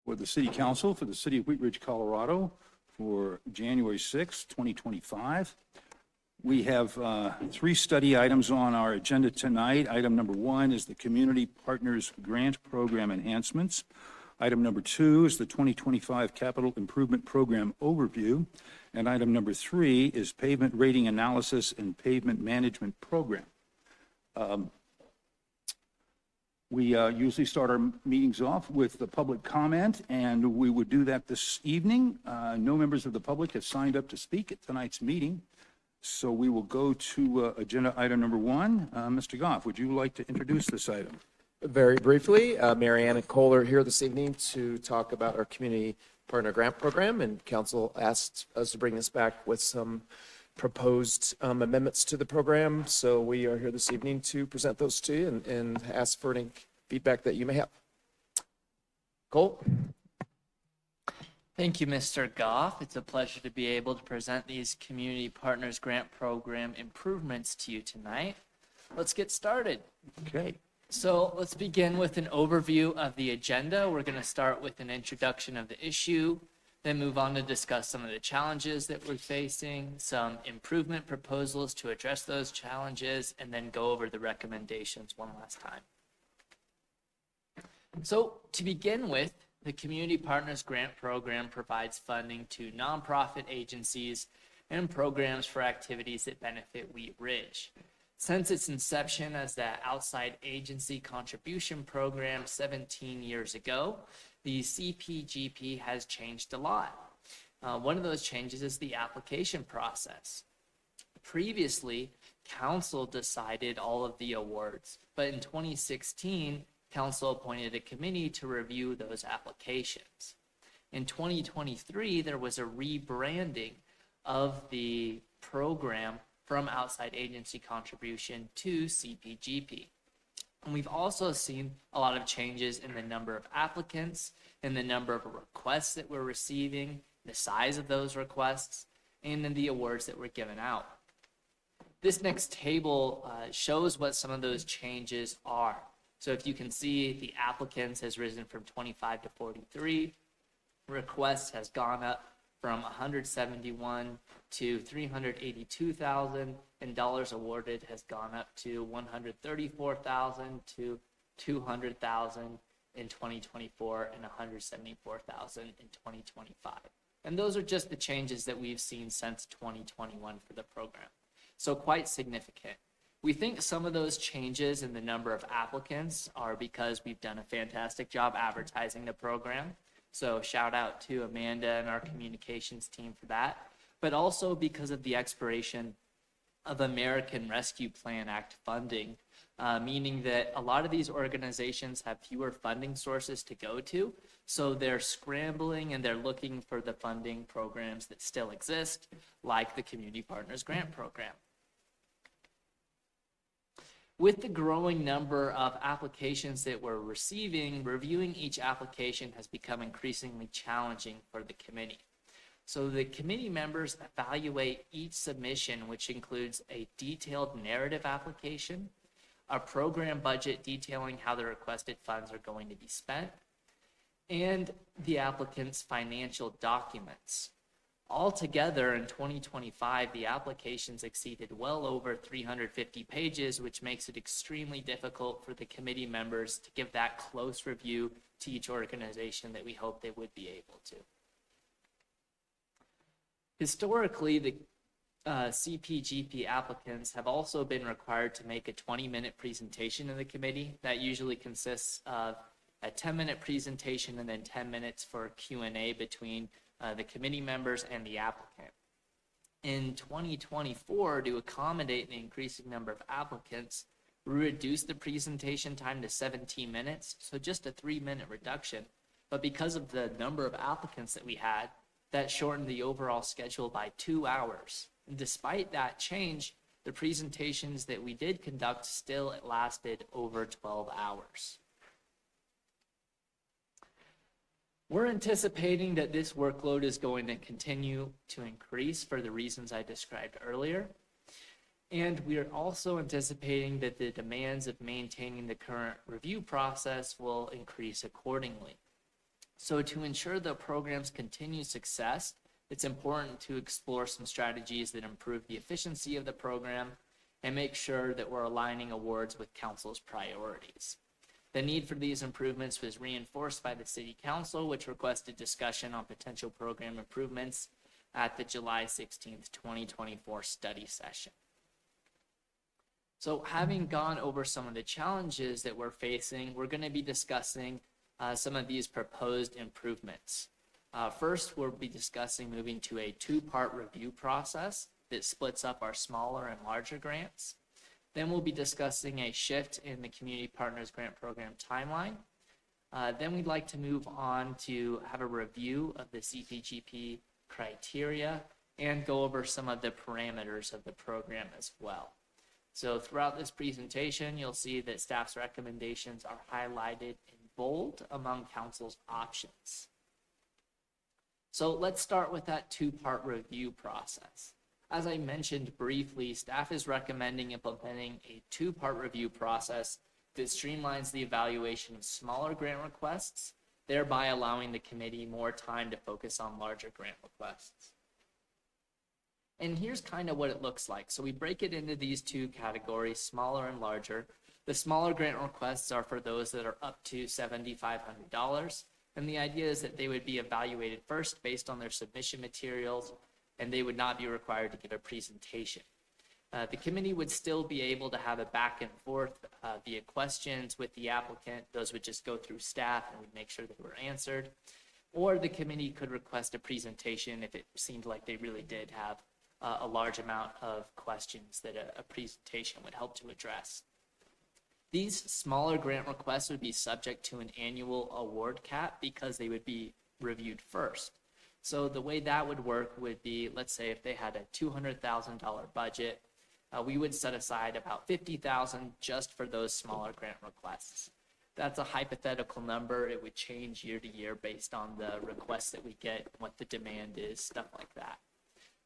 for the City Council for the City of Wheat Ridge, Colorado for January 6, 2025. We have three study items on our agenda tonight. Item number 1 is the Community Partners Grant Program Enhancements. Item number 2 is the 2025 Capital Improvement Program Overview. And item number 3 is Pavement Rating Analysis and Pavement Management Program. We usually start our meetings off with the public comment, and we would do that this evening. No members of the public have signed up to speak at tonight's meeting, so we will go to agenda item number 1. Mr. Goff, would you like to introduce this item? Very briefly, Mary Ann and Kohler here this evening to talk about our Community Partner Grant Program, and Council asked us to bring this back with some proposed amendments to the program. So we are here this evening to present those to you and ask for any feedback that you may have. Cole? Thank you, Mr. Goff. It's a pleasure to be able to present these Community Partners Grant Program improvements to you tonight. Let's get started. Okay. So let's begin with an overview of the agenda. We're going to start with an introduction of the issue, then move on to discuss some of the challenges that we're facing, some improvement proposals to address those challenges, and then go over the recommendations one last time. So to begin with, the Community Partners Grant Program provides funding to nonprofit agencies and programs for activities that benefit Wheat Ridge. Since its inception as the outside agency contribution program 17 years ago, the CPGP has changed a lot. One of those changes is the application process. Previously, Council decided all of the awards, but in 2016, Council appointed a committee to review those applications. In 2023, there was a rebranding of the program from outside agency contribution to CPGP. And we've also seen a lot of changes in the number of applicants, in the number of requests that we're receiving, the size of those requests, and in the awards that were given out. This next table shows what some of those changes are. So if you can see, the applicants has risen from 25 to 43. Requests has gone up from 171 to 382,000, and dollars awarded has gone up to 134,000 to 200,000 in 2024 and 174,000 in 2025. And those are just the changes that we've seen since 2021 for the program. So quite significant. We think some of those changes in the number of applicants are because we've done a fantastic job advertising the program. So shout out to Amanda and our communications team for that, but also because of the expiration of American Rescue Plan Act funding, meaning that a lot of these organizations have fewer funding sources to go to. So they're scrambling and they're looking for the funding programs that still exist, like the Community Partners Grant Program. With the growing number of applications that we're receiving, reviewing each application has become increasingly challenging for the committee. So the committee members evaluate each submission, which includes a detailed narrative application, a program budget detailing how the requested funds are going to be spent, and the applicant's financial documents. Altogether, in 2025, the applications exceeded well over 350 pages, which makes it extremely difficult for the committee members to give that close review to each organization that we hope they would be able to. Historically, the CPGP applicants have also been required to make a 20-minute presentation in the committee. That usually consists of a 10-minute presentation and then 10 minutes for Q&A between the committee members and the applicant. In 2024, to accommodate the increasing number of applicants, we reduced the presentation time to 17 minutes, so just a 3-minute reduction. But because of the number of applicants that we had, that shortened the overall schedule by 2 hours. And despite that change, the presentations that we did conduct still lasted over 12 hours. We're anticipating that this workload is going to continue to increase for the reasons I described earlier. And we are also anticipating that the demands of maintaining the current review process will increase accordingly. So to ensure the program's continued success, it's important to explore some strategies that improve the efficiency of the program and make sure that we're aligning awards with council's priorities. The need for these improvements was reinforced by the City Council, which requested discussion on potential program improvements at the July 16th, 2024 study session. So having gone over some of the challenges that we're facing, we're going to be discussing some of these proposed improvements. First, we'll be discussing moving to a two-part review process that splits up our smaller and larger grants. Then we'll be discussing a shift in the Community Partners Grant Program timeline. Then we'd like to move on to have a review of the CPGP criteria and go over some of the parameters of the program as well. So throughout this presentation, you'll see that staff's recommendations are highlighted in bold among council's options. So let's start with that two-part review process. As I mentioned briefly, staff is recommending implementing a two-part review process that streamlines the evaluation of smaller grant requests, thereby allowing the committee more time to focus on larger grant requests. And here's kind of what it looks like. So we break it into these two categories, smaller and larger. The smaller grant requests are for those that are up to $7,500. And the idea is that they would be evaluated first based on their submission materials, and they would not be required to give a presentation. The committee would still be able to have a back and forth via questions with the applicant. Those would just go through staff and we'd make sure they were answered. Or the committee could request a presentation if it seemed like they really did have a large amount of questions that a presentation would help to address. These smaller grant requests would be subject to an annual award cap because they would be reviewed first. So the way that would work would be, let's say if they had a $200,000 budget, we would set aside about $50,000 just for those smaller grant requests. That's a hypothetical number. It would change year to year based on the requests that we get, what the demand is, stuff like that.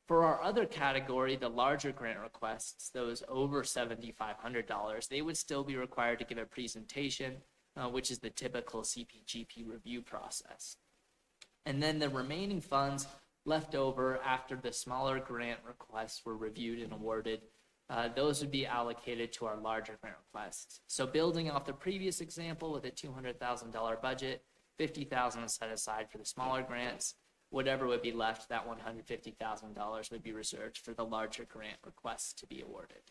For our other category, the larger grant requests, those over $7,500, they would still be required to give a presentation, which is the typical CPGP review process. And then the remaining funds left over after the smaller grant requests were reviewed and awarded, those would be allocated to our larger grant requests. So building off the previous example with a $200,000 budget, $50,000 set aside for the smaller grants. Whatever would be left, that $150,000 would be reserved for the larger grant requests to be awarded.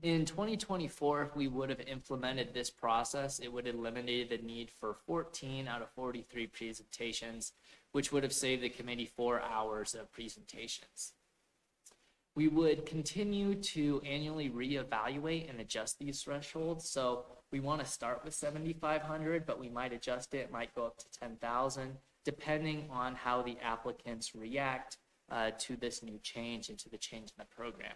In 2024, if we would have implemented this process, it would have eliminated the need for 14 out of 43 presentations, which would have saved the committee 4 hours of presentations. We would continue to annually reevaluate and adjust these thresholds. So we want to start with 7,500, but we might adjust it, might go up to 10,000, depending on how the applicants react to this new change and to the change in the program.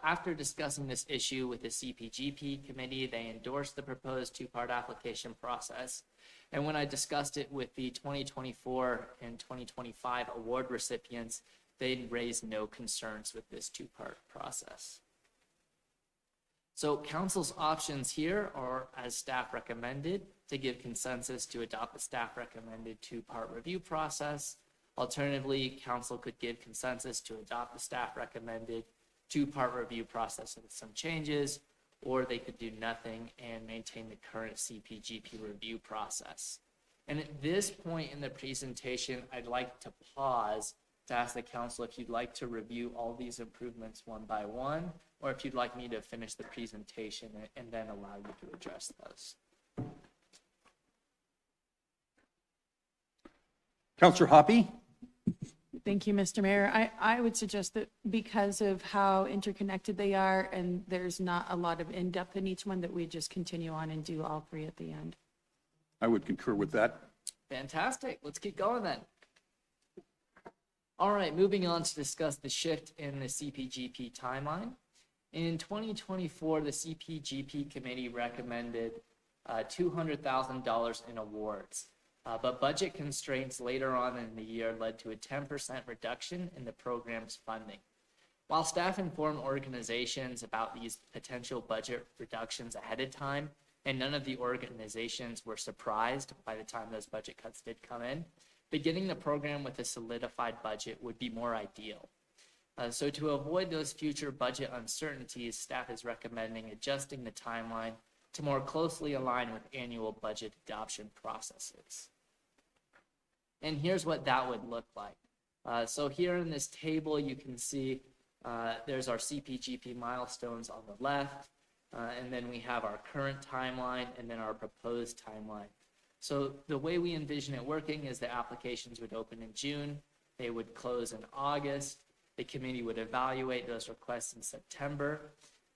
After discussing this issue with the CPGP committee, they endorsed the proposed two-part application process. And when I discussed it with the 2024 and 2025 award recipients, they raised no concerns with this two-part process. So council's options here are, as staff recommended, to give consensus to adopt the staff recommended two-part review process. Alternatively, council could give consensus to adopt the staff recommended two-part review process with some changes, or they could do nothing and maintain the current CPGP review process. And at this point in the presentation, I'd like to pause to ask the council if you'd like to review all these improvements one by one, or if you'd like me to finish the presentation and then allow you to address those. Councilor Hoppe? Thank you, Mr. Mayor. I would suggest that because of how interconnected they are and there's not a lot of in-depth in each one, that we just continue on and do all three at the end. I would concur with that. Fantastic. Let's keep going then. All right, moving on to discuss the shift in the CPGP timeline. In 2024, the CPGP committee recommended $200,000 in awards, but budget constraints later on in the year led to a 10% reduction in the program's funding. While staff informed organizations about these potential budget reductions ahead of time, and none of the organizations were surprised by the time those budget cuts did come in. Beginning the program with a solidified budget would be more ideal. So to avoid those future budget uncertainties, staff is recommending adjusting the timeline to more closely align with annual budget adoption processes. And here's what that would look like. So here in this table, you can see there's our CPGP milestones on the left, and then we have our current timeline and then our proposed timeline. So the way we envision it working is the applications would open in June, they would close in August, the committee would evaluate those requests in September,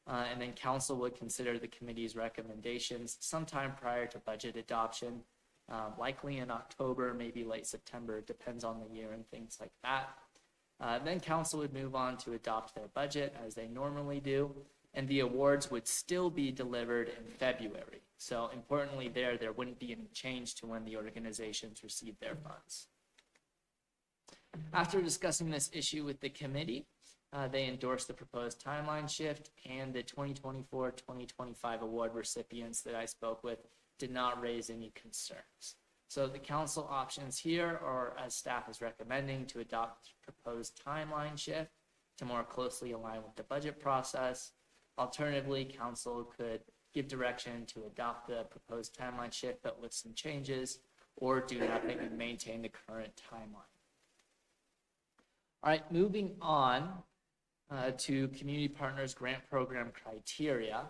and then council would consider the committee's recommendations sometime prior to budget adoption, likely in October, maybe late September, it depends on the year and things like that. Then council would move on to adopt their budget as they normally do, and the awards would still be delivered in February. So importantly there wouldn't be any change to when the organizations receive their funds. After discussing this issue with the committee, they endorsed the proposed timeline shift, and the 2024-2025 award recipients that I spoke with did not raise any concerns. So the council options here are, as staff is recommending, to adopt proposed timeline shift to more closely align with the budget process. Alternatively, council could give direction to adopt the proposed timeline shift, but with some changes, or do nothing and maintain the current timeline. All right, moving on to Community Partners Grant Program criteria.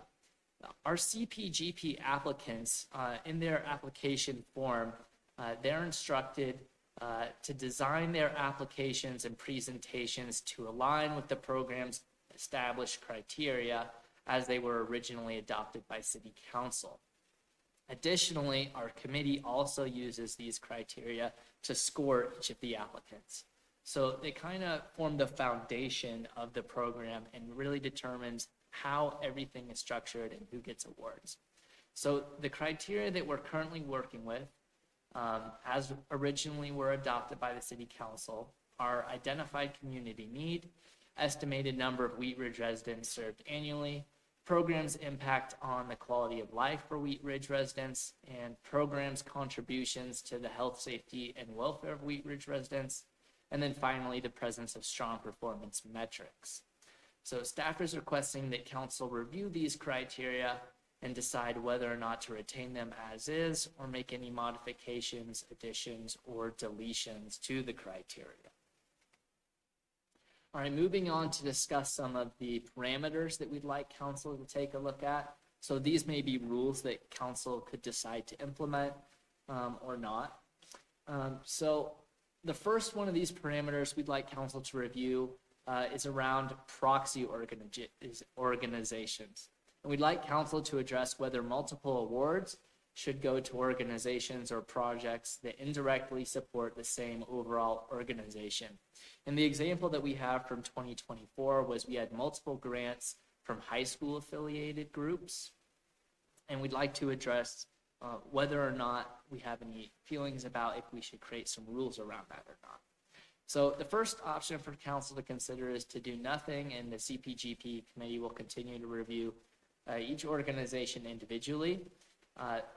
Our CPGP applicants, in their application form, they're instructed to design their applications and presentations to align with the program's established criteria as they were originally adopted by City Council. Additionally, our committee also uses these criteria to score each of the applicants. So they kind of form the foundation of the program and really determines how everything is structured and who gets awards. So the criteria that we're currently working with, as originally were adopted by the City Council, are identified community need, estimated number of Wheat Ridge residents served annually, programs' impact on the quality of life for Wheat Ridge residents, and programs' contributions to the health, safety, and welfare of Wheat Ridge residents, and then finally, the presence of strong performance metrics. So staff is requesting that council review these criteria and decide whether or not to retain them as is or make any modifications, additions, or deletions to the criteria. All right, moving on to discuss some of the parameters that we'd like council to take a look at. So these may be rules that council could decide to implement or not. So the first one of these parameters we'd like council to review is around proxy organizations. And we'd like council to address whether multiple awards should go to organizations or projects that indirectly support the same overall organization. And the example that we have from 2024 was we had multiple grants from high school affiliated groups. And we'd like to address whether or not we have any feelings about if we should create some rules around that or not. So the first option for council to consider is to do nothing, and the CPGP committee will continue to review each organization individually.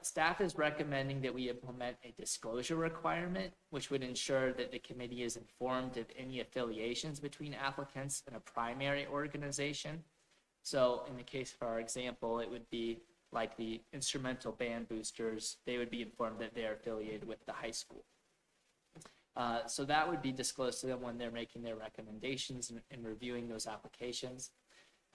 Staff is recommending that we implement a disclosure requirement, which would ensure that the committee is informed of any affiliations between applicants and a primary organization. So in the case of our example, it would be like the instrumental band boosters, they would be informed that they're affiliated with the high school. So that would be disclosed to them when they're making their recommendations and reviewing those applications.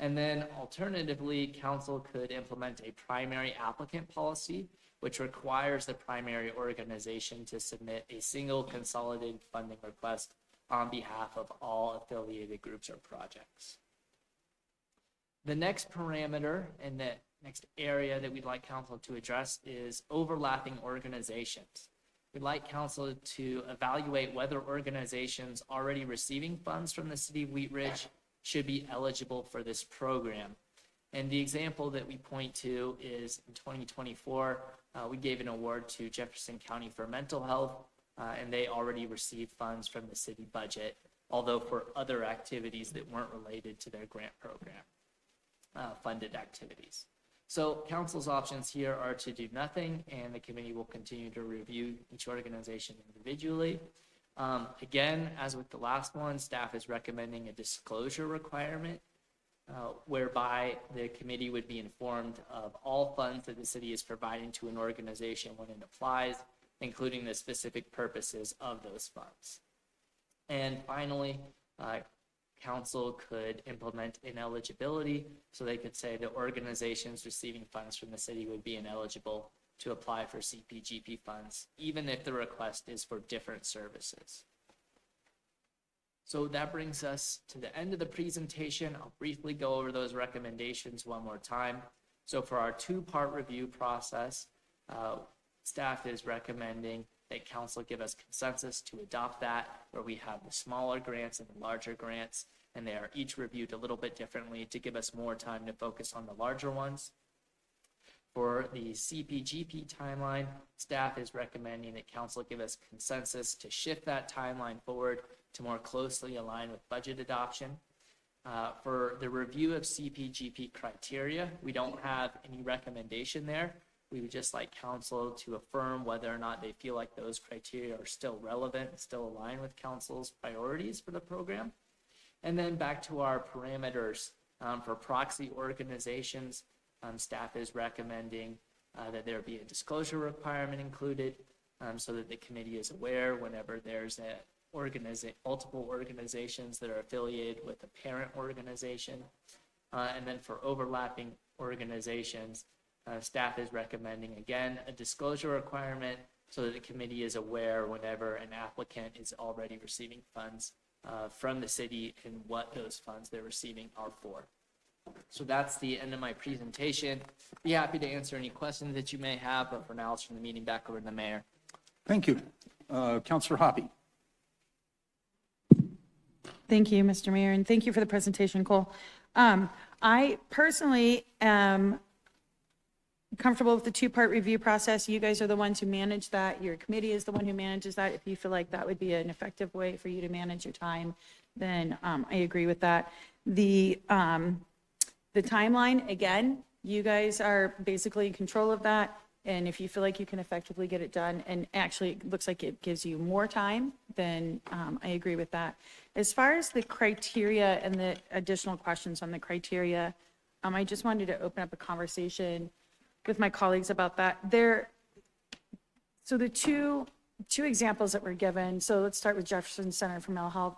And then alternatively, council could implement a primary applicant policy, which requires the primary organization to submit a single consolidated funding request on behalf of all affiliated groups or projects. The next parameter and the next area that we'd like council to address is overlapping organizations. We'd like council to evaluate whether organizations already receiving funds from the city of Wheat Ridge should be eligible for this program. And the example that we point to is in 2024, we gave an award to Jefferson County for mental health, and they already received funds from the city budget, although for other activities that weren't related to their grant program funded activities. So council's options here are to do nothing, and the committee will continue to review each organization individually. Again, as with the last one, staff is recommending a disclosure requirement whereby the committee would be informed of all funds that the city is providing to an organization when it applies, including the specific purposes of those funds. And finally, council could implement ineligibility, so they could say that organizations receiving funds from the city would be ineligible to apply for CPGP funds, even if the request is for different services. So that brings us to the end of the presentation. I'll briefly go over those recommendations one more time. So for our two-part review process, staff is recommending that council give us consensus to adopt that, where we have the smaller grants and the larger grants, and they are each reviewed a little bit differently to give us more time to focus on the larger ones. For the CPGP timeline, staff is recommending that council give us consensus to shift that timeline forward to more closely align with budget adoption. For the review of CPGP criteria, we don't have any recommendation there. We would just like council to affirm whether or not they feel like those criteria are still relevant and still align with council's priorities for the program. And then back to our parameters for proxy organizations, staff is recommending that there be a disclosure requirement included so that the committee is aware whenever there's multiple organizations that are affiliated with a parent organization. And then for overlapping organizations, staff is recommending, again, a disclosure requirement so that the committee is aware whenever an applicant is already receiving funds from the city and what those funds they're receiving are for. So that's the end of my presentation. Be happy to answer any questions that you may have, but for now, I'll turn the meeting back over to the mayor. Thank you. Councilor Hoppy. Thank you, Mr. Mayor, and thank you for the presentation, Cole. I personally am comfortable with the two-part review process. You guys are the ones who manage that. Your committee is the one who manages that. If you feel like that would be an effective way for you to manage your time, then I agree with that. The timeline, again, you guys are basically in control of that. And if you feel like you can effectively get it done, and actually it looks like it gives you more time, then I agree with that. As far as the criteria and the additional questions on the criteria, I just wanted to open up a conversation with my colleagues about that. So the two examples that were given, so let's start with Jefferson Center for Mental Health.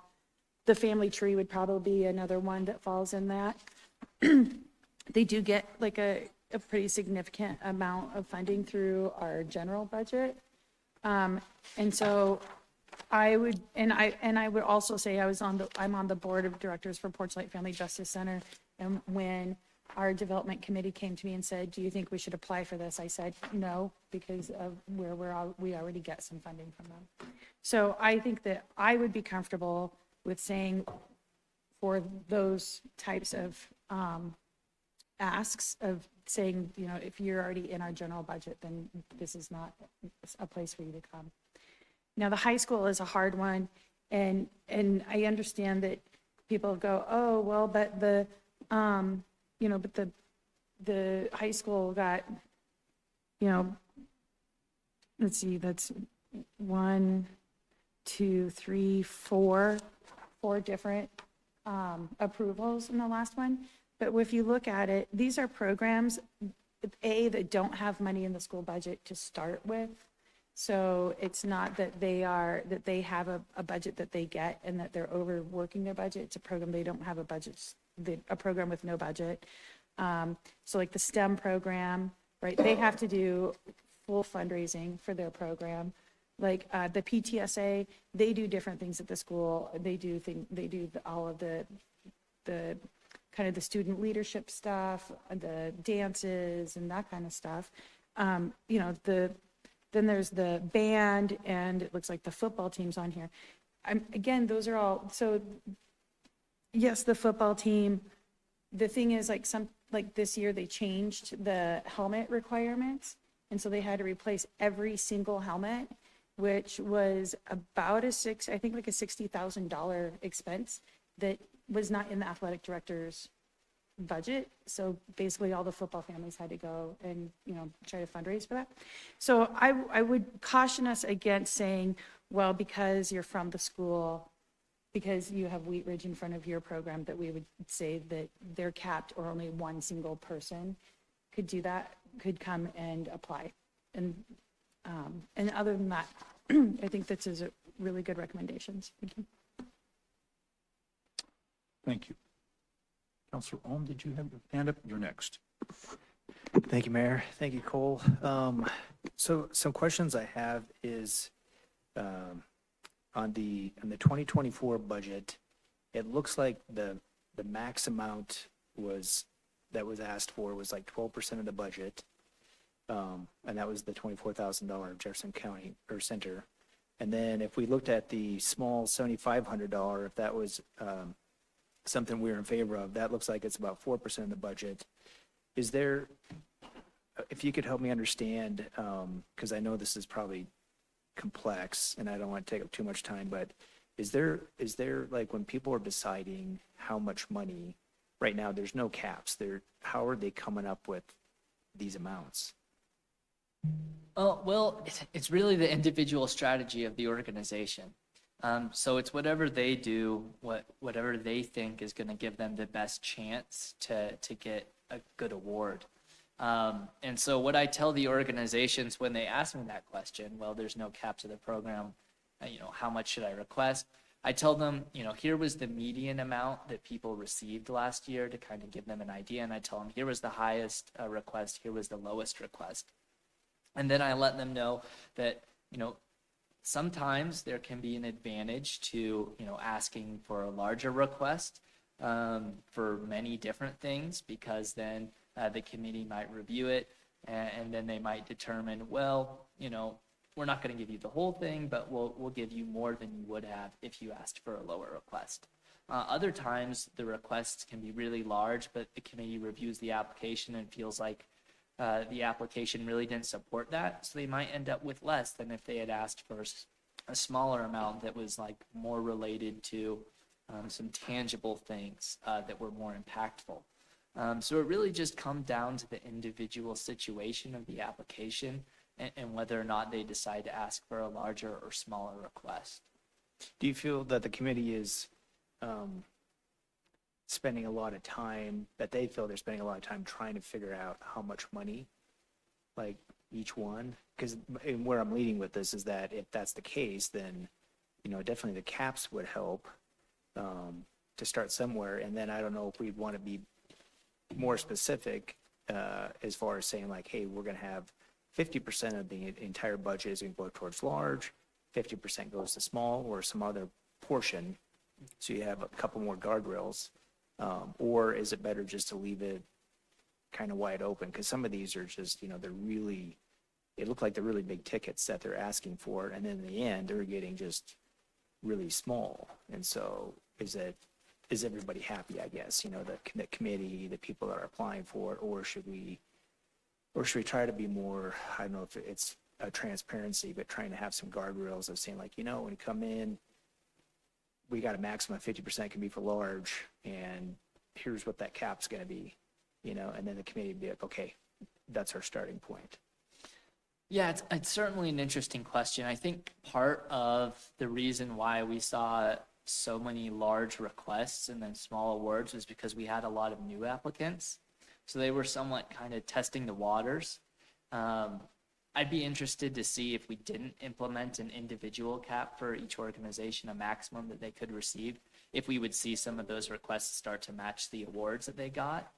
The family tree would probably be another one that falls in that. They do get like a pretty significant amount of funding through our general budget. And so I would also say I'm on the board of directors for Porchlight Family Justice Center. And when our development committee came to me and said, do you think we should apply for this? I said, no, because of where we already get some funding from them. So I think that I would be comfortable with saying for those types of asks of saying, you know, if you're already in our general budget, then this is not a place for you to come. Now, the high school is a hard one, and I understand that people go, oh, well, but the high school got, let's see, that's 1, 2, 3, 4 different approvals in the last one. But if you look at it, these are programs, that don't have money in the school budget to start with. So it's not that they have a budget that they get and that they're overworking their budget. It's a program they don't have a budget, a program with no budget. So like the STEM program, right? They have to do full fundraising for their program. Like the PTSA, they do different things at the school. They do all of the kind of the student leadership stuff, the dances and that kind of stuff. Then there's the band, and it looks like the football team's on here. Again, those are all, so yes, the football team. The thing is, like this year they changed the helmet requirements, and so they had to replace every single helmet, which was about a $60,000 expense that was not in the athletic director's budget. So basically all the football families had to go and, try to fundraise for that. So I would caution us against saying, well, because you're from the school, because you have Wheat Ridge in front of your program, that we would say that they're capped or only one single person could do that, could come and apply. And other than that, I think this is a really good recommendations. Thank you. Thank you. Counselor Ohm, did you have your hand up? You're next. Thank you, Mayor. Thank you, Cole. So some questions I have is on the 2024 budget, it looks like the max amount that was asked for was like 12% of the budget. And that was the $24,000 Jefferson County or Center. And then if we looked at the small $7,500, if that was something we were in favor of, that looks like it's about 4% of the budget. Is there, if you could help me understand, because I know this is probably complex and I don't want to take up too much time, but is there like when people are deciding how much money, right now there's no caps, how are they coming up with these amounts? Oh, well, it's really the individual strategy of the organization. So it's whatever they do, whatever they think is going to give them the best chance to get a good award. And so what I tell the organizations when they ask me that question, well, there's no cap to the program, how much should I request? I tell them, here was the median amount that people received last year to kind of give them an idea. And I tell them, here was the highest request, here was the lowest request. And then I let them know that, sometimes there can be an advantage to, asking for a larger request for many different things, because then the committee might review it and then they might determine, well, we're not going to give you the whole thing, but we'll give you more than you would have if you asked for a lower request. Other times the requests can be really large, but the committee reviews the application and feels like the application really didn't support that, so they might end up with less than if they had asked for a smaller amount that was like more related to some tangible things that were more impactful. So it really just comes down to the individual situation of the application and whether or not they decide to ask for a larger or smaller request. Do you feel that the committee is spending a lot of time, that they feel they're spending a lot of time trying to figure out how much money, like each one? Because where I'm leading with this is that if that's the case, then, definitely the caps would help to start somewhere. And then I don't know if we'd want to be more specific as far as saying like, hey, we're going to have 50% of the entire budget is going to go towards large, 50% goes to small, or some other portion. So you have a couple more guardrails. Or is it better just to leave it kind of wide open? Because some of these are just, it look like they're really big tickets that they're asking for. And then in the end, they're getting just really small. And so is everybody happy, I guess, the committee, the people that are applying for it, or should we try to be more, I don't know if it's a transparency, but trying to have some guardrails of saying like, when you come in, we got a maximum of 50% can be for large, and here's what that cap's going to be, and then the committee would be like, okay, that's our starting point. Yeah, it's certainly an interesting question. I think part of the reason why we saw so many large requests and then small awards was because we had a lot of new applicants. So they were somewhat kind of testing the waters. I'd be interested to see if we didn't implement an individual cap for each organization, a maximum that they could receive, if we would see some of those requests start to match the awards that they got.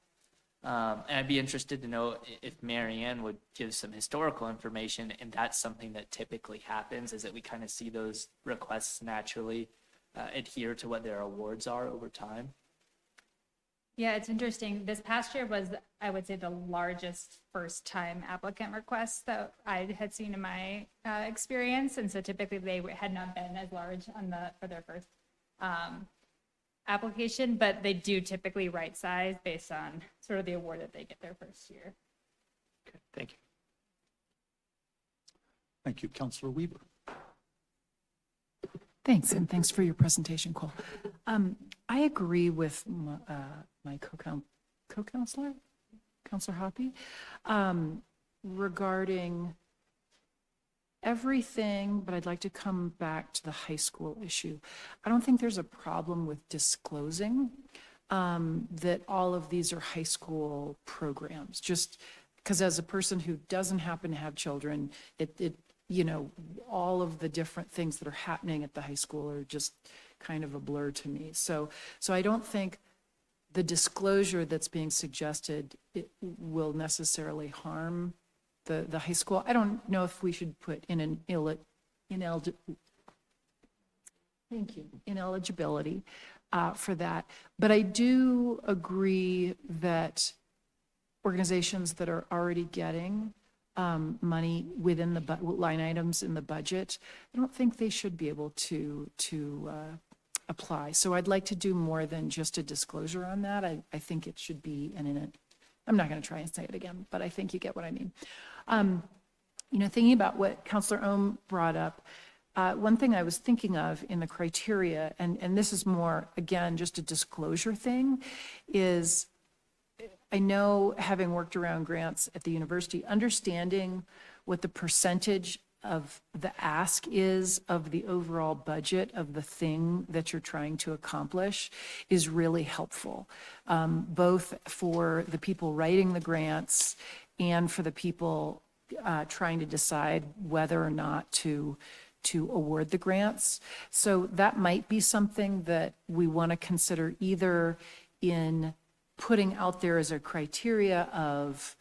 And I'd be interested to know if Marianne would give some historical information, and that's something that typically happens, is that we kind of see those requests naturally adhere to what their awards are over time. Yeah, it's interesting. This past year was, I would say, the largest first-time applicant requests that I had seen in my experience. And so typically they had not been as large for their first application, but they do typically right size based on sort of the award that they get their first year. Okay, thank you. Thank you. Counselor Weaver. Thanks, and thanks for your presentation, Cole. I agree with my co-counselor, Counselor Hoppy, regarding everything, but I'd like to come back to the high school issue. I don't think there's a problem with disclosing that all of these are high school programs, just because as a person who doesn't happen to have children, you know, all of the different things that are happening at the high school are just kind of a blur to me. So I don't think the disclosure that's being suggested will necessarily harm the high school. I don't know if we should put in an ineligibility for that. But I do agree that organizations that are already getting money within the line items in the budget, I don't think they should be able to apply. So I'd like to do more than just a disclosure on that. I think it should be I'm not going to try and say it again, but I think you get what I mean. You know, thinking about what Counselor Ohm brought up, one thing I was thinking of in the criteria, and this is more, again, just a disclosure thing, is I know, having worked around grants at the university, understanding what the percentage of the ask is of the overall budget of the thing that you're trying to accomplish is really helpful, both for the people writing the grants and for the people trying to decide whether or not to award the grants. So that might be something that we want to consider, either in putting out there as a criteria of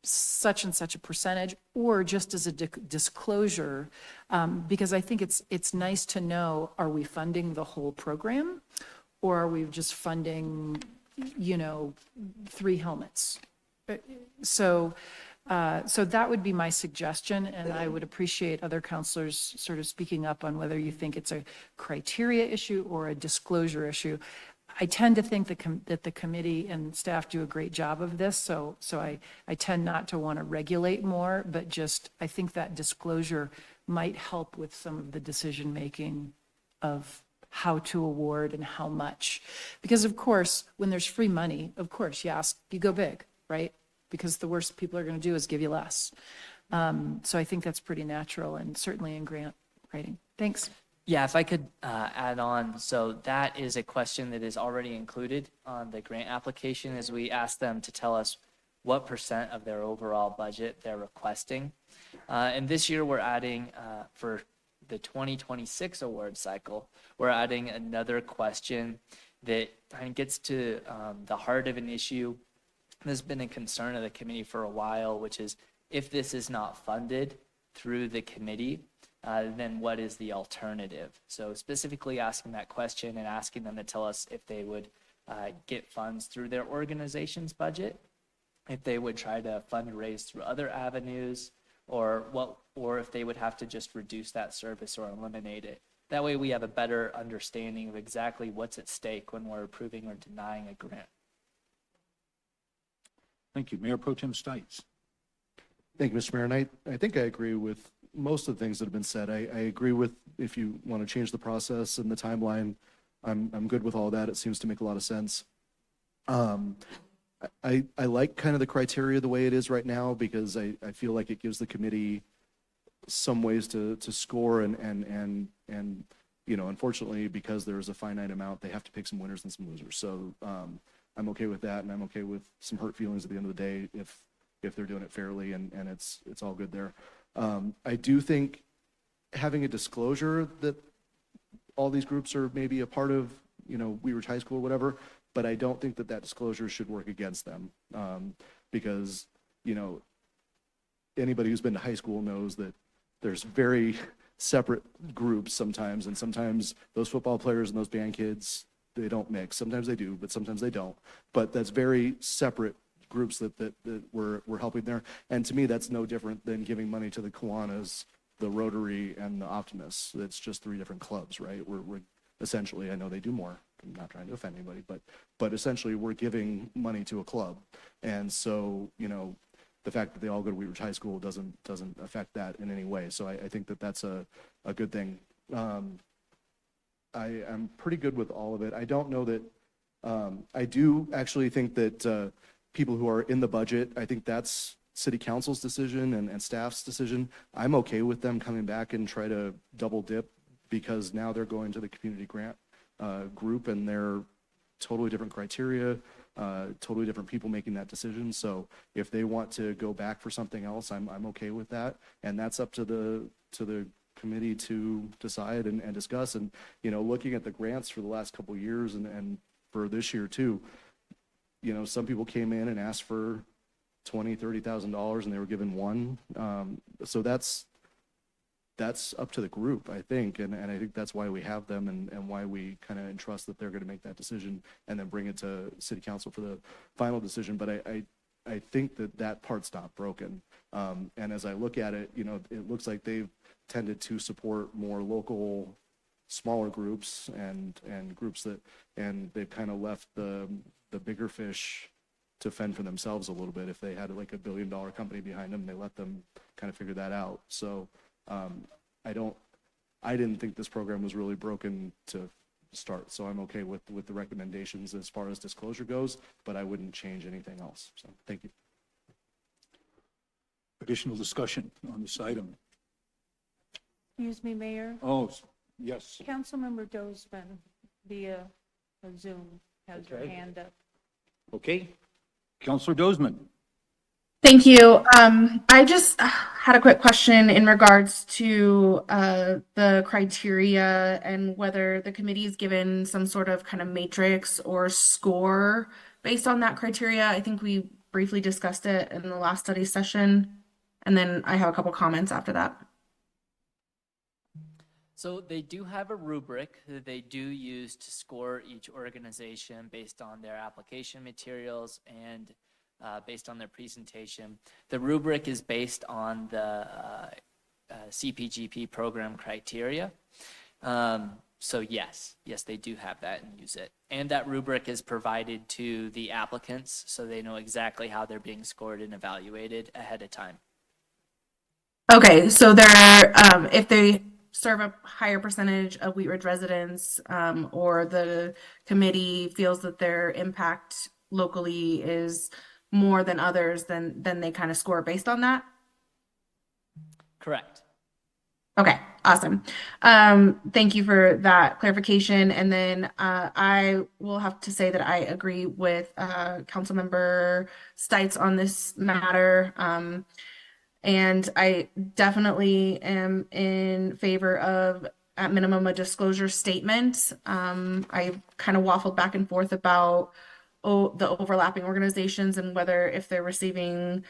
such and such a percentage, or just as a disclosure, because I think it's nice to know, are we funding the whole program, or are we just funding, you know, 3 helmets? So that would be my suggestion, and I would appreciate other counselors sort of speaking up on whether you think it's a criteria issue or a disclosure issue. I tend to think that the committee and staff do a great job of this, so I tend not to want to regulate more, but just, I think that disclosure might help with some of the decision-making of how to award and how much. Because of course, when there's free money, of course, you go big, right? Because the worst people are going to do is give you less. So I think that's pretty natural, and certainly in grant writing. Thanks. Yeah, if I could add on, so that is a question that is already included on the grant application, as we ask them to tell us what % of their overall budget they're requesting. And this year we're adding, for the 2026 award cycle, we're adding another question that kind of gets to the heart of an issue. There's been a concern of the committee for a while, which is if this is not funded through the committee, then what is the alternative? So specifically asking that question and asking them to tell us if they would get funds through their organization's budget, if they would try to fundraise through other avenues, or if they would have to just reduce that service or eliminate it. That way we have a better understanding of exactly what's at stake when we're approving or denying a grant. Thank you. Mayor Pro Tem Stites. Thank you, Mr. Mayor. And I think I agree with most of the things that have been said. I agree with, if you want to change the process and the timeline, I'm good with all that. It seems to make a lot of sense. I like kind of the criteria the way it is right now, because I feel like it gives the committee some ways to score, and you know, unfortunately, because there is a finite amount, they have to pick some winners and some losers. So I'm okay with that, and I'm okay with some hurt feelings at the end of the day if they're doing it fairly, and it's all good there. I do think having a disclosure that all these groups are maybe a part of, you know, Wheat Ridge High School or whatever, but I don't think that disclosure should work against them, because, you know, anybody who's been to high school knows that there's very separate groups sometimes, and sometimes those football players and those band kids, they don't mix. Sometimes they do, but sometimes they don't. But that's very separate groups that we're helping there. And to me, that's no different than giving money to the Kiwanis, the Rotary, and the Optimists. It's just 3 different clubs, right? We're essentially, I know they do more. I'm not trying to offend anybody, but essentially we're giving money to a club. And so, you know, the fact that they all go to Wheat Ridge High School doesn't affect that in any way. So I think that that's a good thing. I'm pretty good with all of it. I don't know that I do actually think that people who are in the budget, I think that's city council's decision and staff's decision. I'm okay with them coming back and try to double dip because now they're going to the community grant group and they're totally different criteria, totally different people making that decision. So if they want to go back for something else, I'm okay with that. And that's up to the committee to decide and discuss. And, you know, looking at the grants for the last couple of years and for this year too, you know, some people came in and asked for $20,000-$30,000 and they were given one. So that's up to the group, I think. And I think that's why we have them and why we kind of entrust that they're going to make that decision and then bring it to city council for the final decision. But I think that part's not broken. And as I look at it, you know, it looks like they've tended to support more local, smaller groups and groups that, and they've kind of left the bigger fish to fend for themselves a little bit. If they had like $1 billion company behind them, they let them kind of figure that out. So I didn't think this program was really broken to start. So I'm okay with the recommendations as far as disclosure goes, but I wouldn't change anything else. So thank you. Additional discussion on this item? Excuse me, Mayor. Oh, yes. Councilmember Dozman via Zoom has her Okay. hand up. Okay. Counselor Dozman. Thank you. I just had a quick question in regards to the criteria and whether the committee is given some sort of kind of matrix or score based on that criteria. I think we briefly discussed it in the last study session, and then I have a couple comments after that. So they do have a rubric that they do use to score each organization based on their application materials and based on their presentation. The rubric is based on the CPGP program criteria. So yes, they do have that and use it. And that rubric is provided to the applicants so they know exactly how they're being scored and evaluated ahead of time. Okay, so they're if they serve a higher percentage of Wheat Ridge residents, or the committee feels that their impact locally is more than others, then they kind of score based on that. Correct. Okay, awesome. Thank you for that clarification. And then I will have to say that I agree with Councilmember Stites on this matter. And I definitely am in favor of, at minimum, a disclosure statement. I kind of waffled back and forth about the overlapping organizations and whether if they're receiving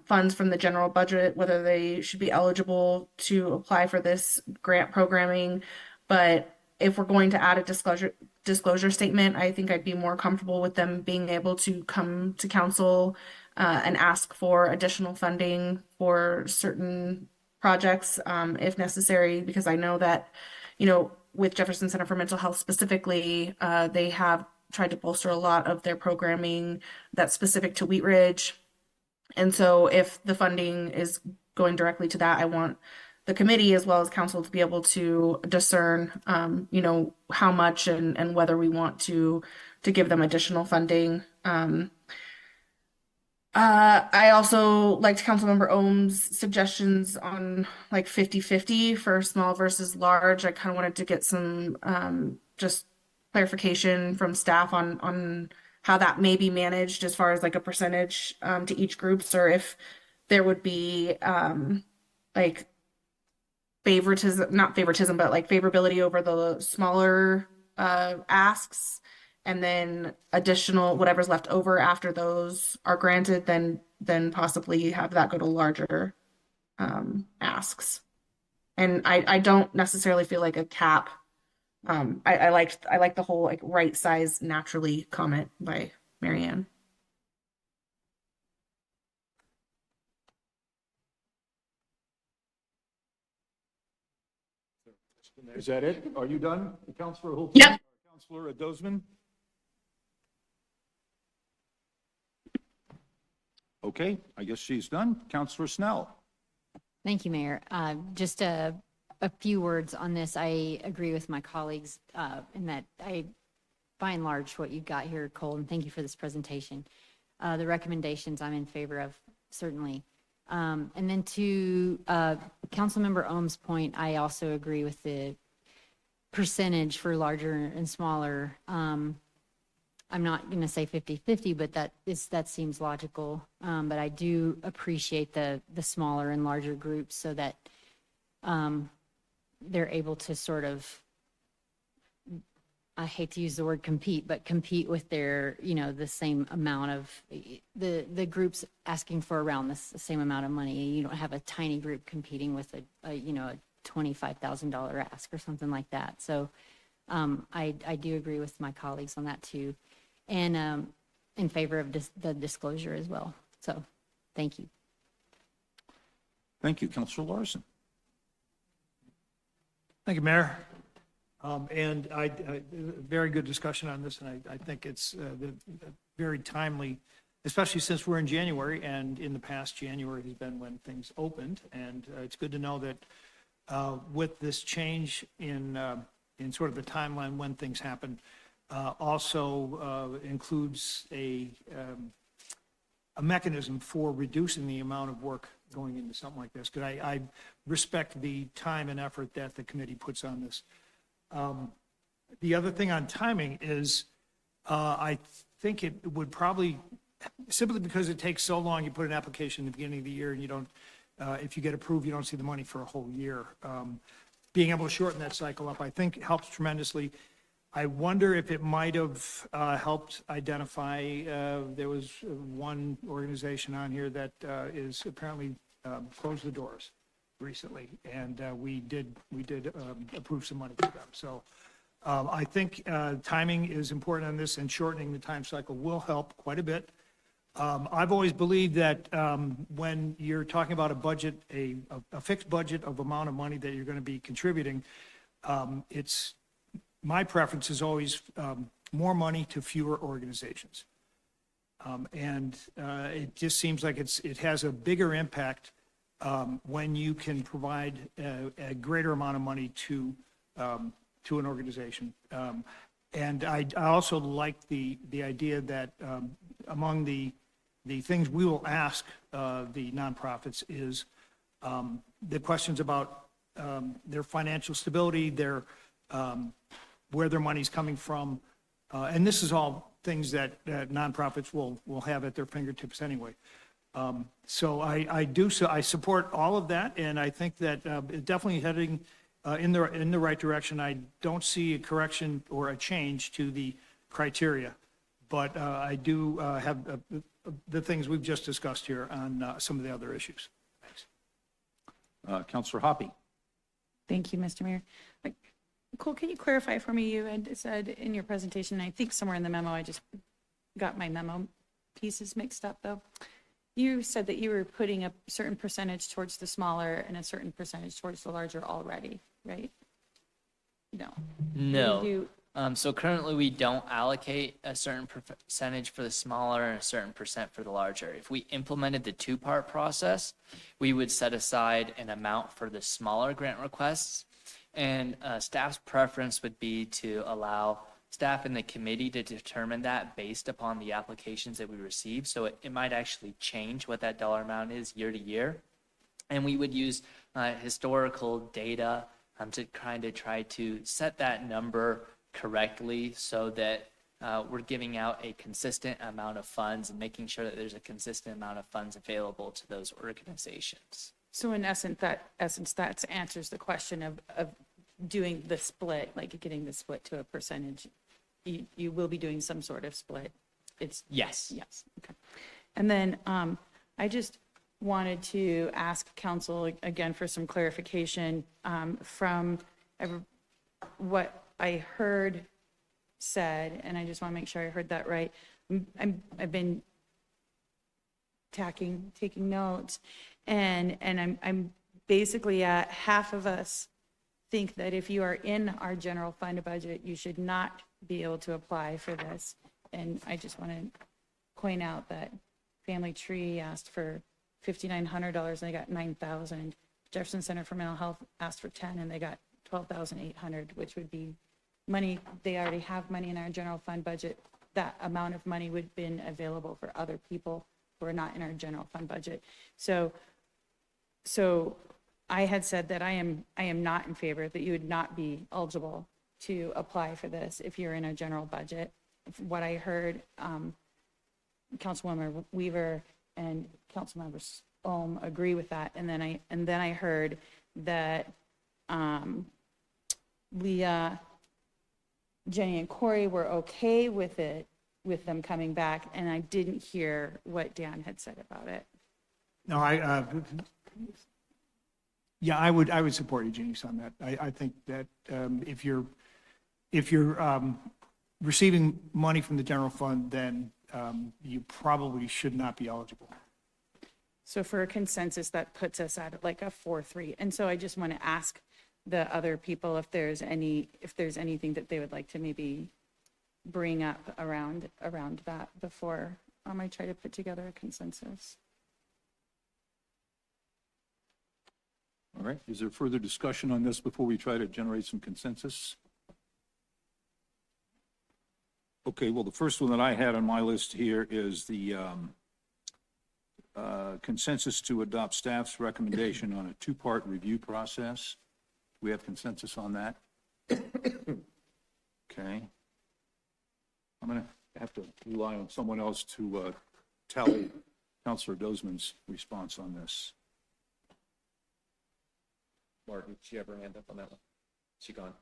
funds from the general budget, whether they should be eligible to apply for this grant programming. But if we're going to add a disclosure statement, I think I'd be more comfortable with them being able to come to council and ask for additional funding for certain projects if necessary, because I know that, you know, with Jefferson Center for Mental Health specifically, they have tried to bolster a lot of their programming that's specific to Wheat Ridge. And so if the funding is going directly to that, I want the committee as well as council to be able to discern, you know, how much and whether we want to give them additional funding. I also liked Councilmember Ohm's suggestions on like 50-50 for small versus large. I kind of wanted to get some just clarification from staff on how that may be managed as far as like a percentage to each groups, or if there would be like not favoritism, but like favorability over the smaller asks. And then additional, whatever's left over after those are granted, then possibly have that go to larger asks. And I don't necessarily feel like a cap. I like the whole like right size naturally comment by Marianne. Is that it? Are you done, Counselor Holt? Yep. Counselor Dozman? Okay, I guess she's done. Counselor Snell? Thank you, Mayor. Just a few words on this. I agree with my colleagues in that I by and large, what you've got here, Cole, and thank you for this presentation. The recommendations I'm in favor of, certainly. And then to Councilmember Ohm's point, I also agree with the percentage for larger and smaller. I'm not going to say 50-50, but that seems logical. But I do appreciate the smaller and larger groups so that they're able to sort of, I hate to use the word compete, but compete with their, the same amount of, the groups asking for around the same amount of money. You don't have a tiny group competing with a $25,000 ask or something like that. So I do agree with my colleagues on that too. And in favor of the disclosure as well. So thank you. Thank you. Councilor Larson. Thank you, Mayor. And very good discussion on this, and I think it's very timely, especially since we're in January, and in the past, January has been when things opened, and it's good to know that with this change in sort of the timeline when things happen, also includes a mechanism for reducing the amount of work going into something like this, because I respect the time and effort that the committee puts on this. The other thing on timing is I think it would probably, simply because it takes so long, you put an application at the beginning of the year and you don't, if you get approved, you don't see the money for a whole year. Being able to shorten that cycle up, I think helps tremendously. I wonder if it might have helped identify, there was one organization on here that is apparently closed the doors recently, and we did approve some money for them. So I think timing is important on this, and shortening the time cycle will help quite a bit. I've always believed that when you're talking about a budget, a fixed budget of amount of money that you're going to be contributing, my preference is always more money to fewer organizations. And it just seems like it has a bigger impact when you can provide a greater amount of money to an organization. And I also like the idea that among the things we will ask the nonprofits is the questions about their financial stability, their where their money's coming from. And this is all things that nonprofits will have at their fingertips anyway. So I support all of that, and I think that it's definitely heading in the right direction. I don't see a correction or a change to the criteria, but I do have the things we've just discussed here on some of the other issues. Thanks. Councilor Hoppe. Thank you, Mr. Mayor. Cole, can you clarify for me? You had said in your presentation, I think somewhere in the memo, I just got my memo pieces mixed up though. You said that you were putting a certain percentage towards the smaller and a certain percentage towards the larger already, right? No. No. So currently we don't allocate a certain percentage for the smaller and a certain percent for the larger. If we implemented the two-part process, we would set aside an amount for the smaller grant requests, and staff's preference would be to allow staff in the committee to determine that based upon the applications that we receive. So it might actually change what that dollar amount is year to year. And we would use historical data to kind of try to set that number correctly so that we're giving out a consistent amount of funds and making sure that there's a consistent amount of funds available to those organizations. So in essence, that answers the question of doing the split, like getting the split to a percentage. You will be doing some sort of split. Yes. Yes. Okay. And then I just wanted to ask council again for some clarification from what I heard said, and I just want to make sure I heard that right. I've been taking notes, and I'm basically at half of us think that if you are in our general fund budget, you should not be able to apply for this. And I just want to point out that Family Tree asked for $5,900 and they got $9,000. Jefferson Center for Mental Health asked for 10 and they got $12,800, which would be money, they already have money in our general fund budget. That amount of money would have been available for other people who are not in our general fund budget. So I had said that I am not in favor, that you would not be eligible to apply for this if you're in a general budget. What I heard, Councilwoman Weaver and Councilmember Ohm agree with that. And then I heard that Leah, Jenny, and Corey were okay with it, with them coming back, and I didn't hear what Dan had said about it. No, yeah, I would support you, Janice, on that. I think that if you're receiving money from the general fund, then you probably should not be eligible. So for a consensus, that puts us at like a 4-3. And so I just want to ask the other people if there's anything that they would like to maybe bring up around that before I try to put together a consensus. All right, is there further discussion on this before we try to generate some consensus? Okay, well, the first one that I had on my list here is the consensus to adopt staff's recommendation on a two-part review process. We have consensus on that? Okay. I'm going to have to rely on someone else to tally Councilor Dozman's response on this. Martin, did she have her hand up on that one? She gone?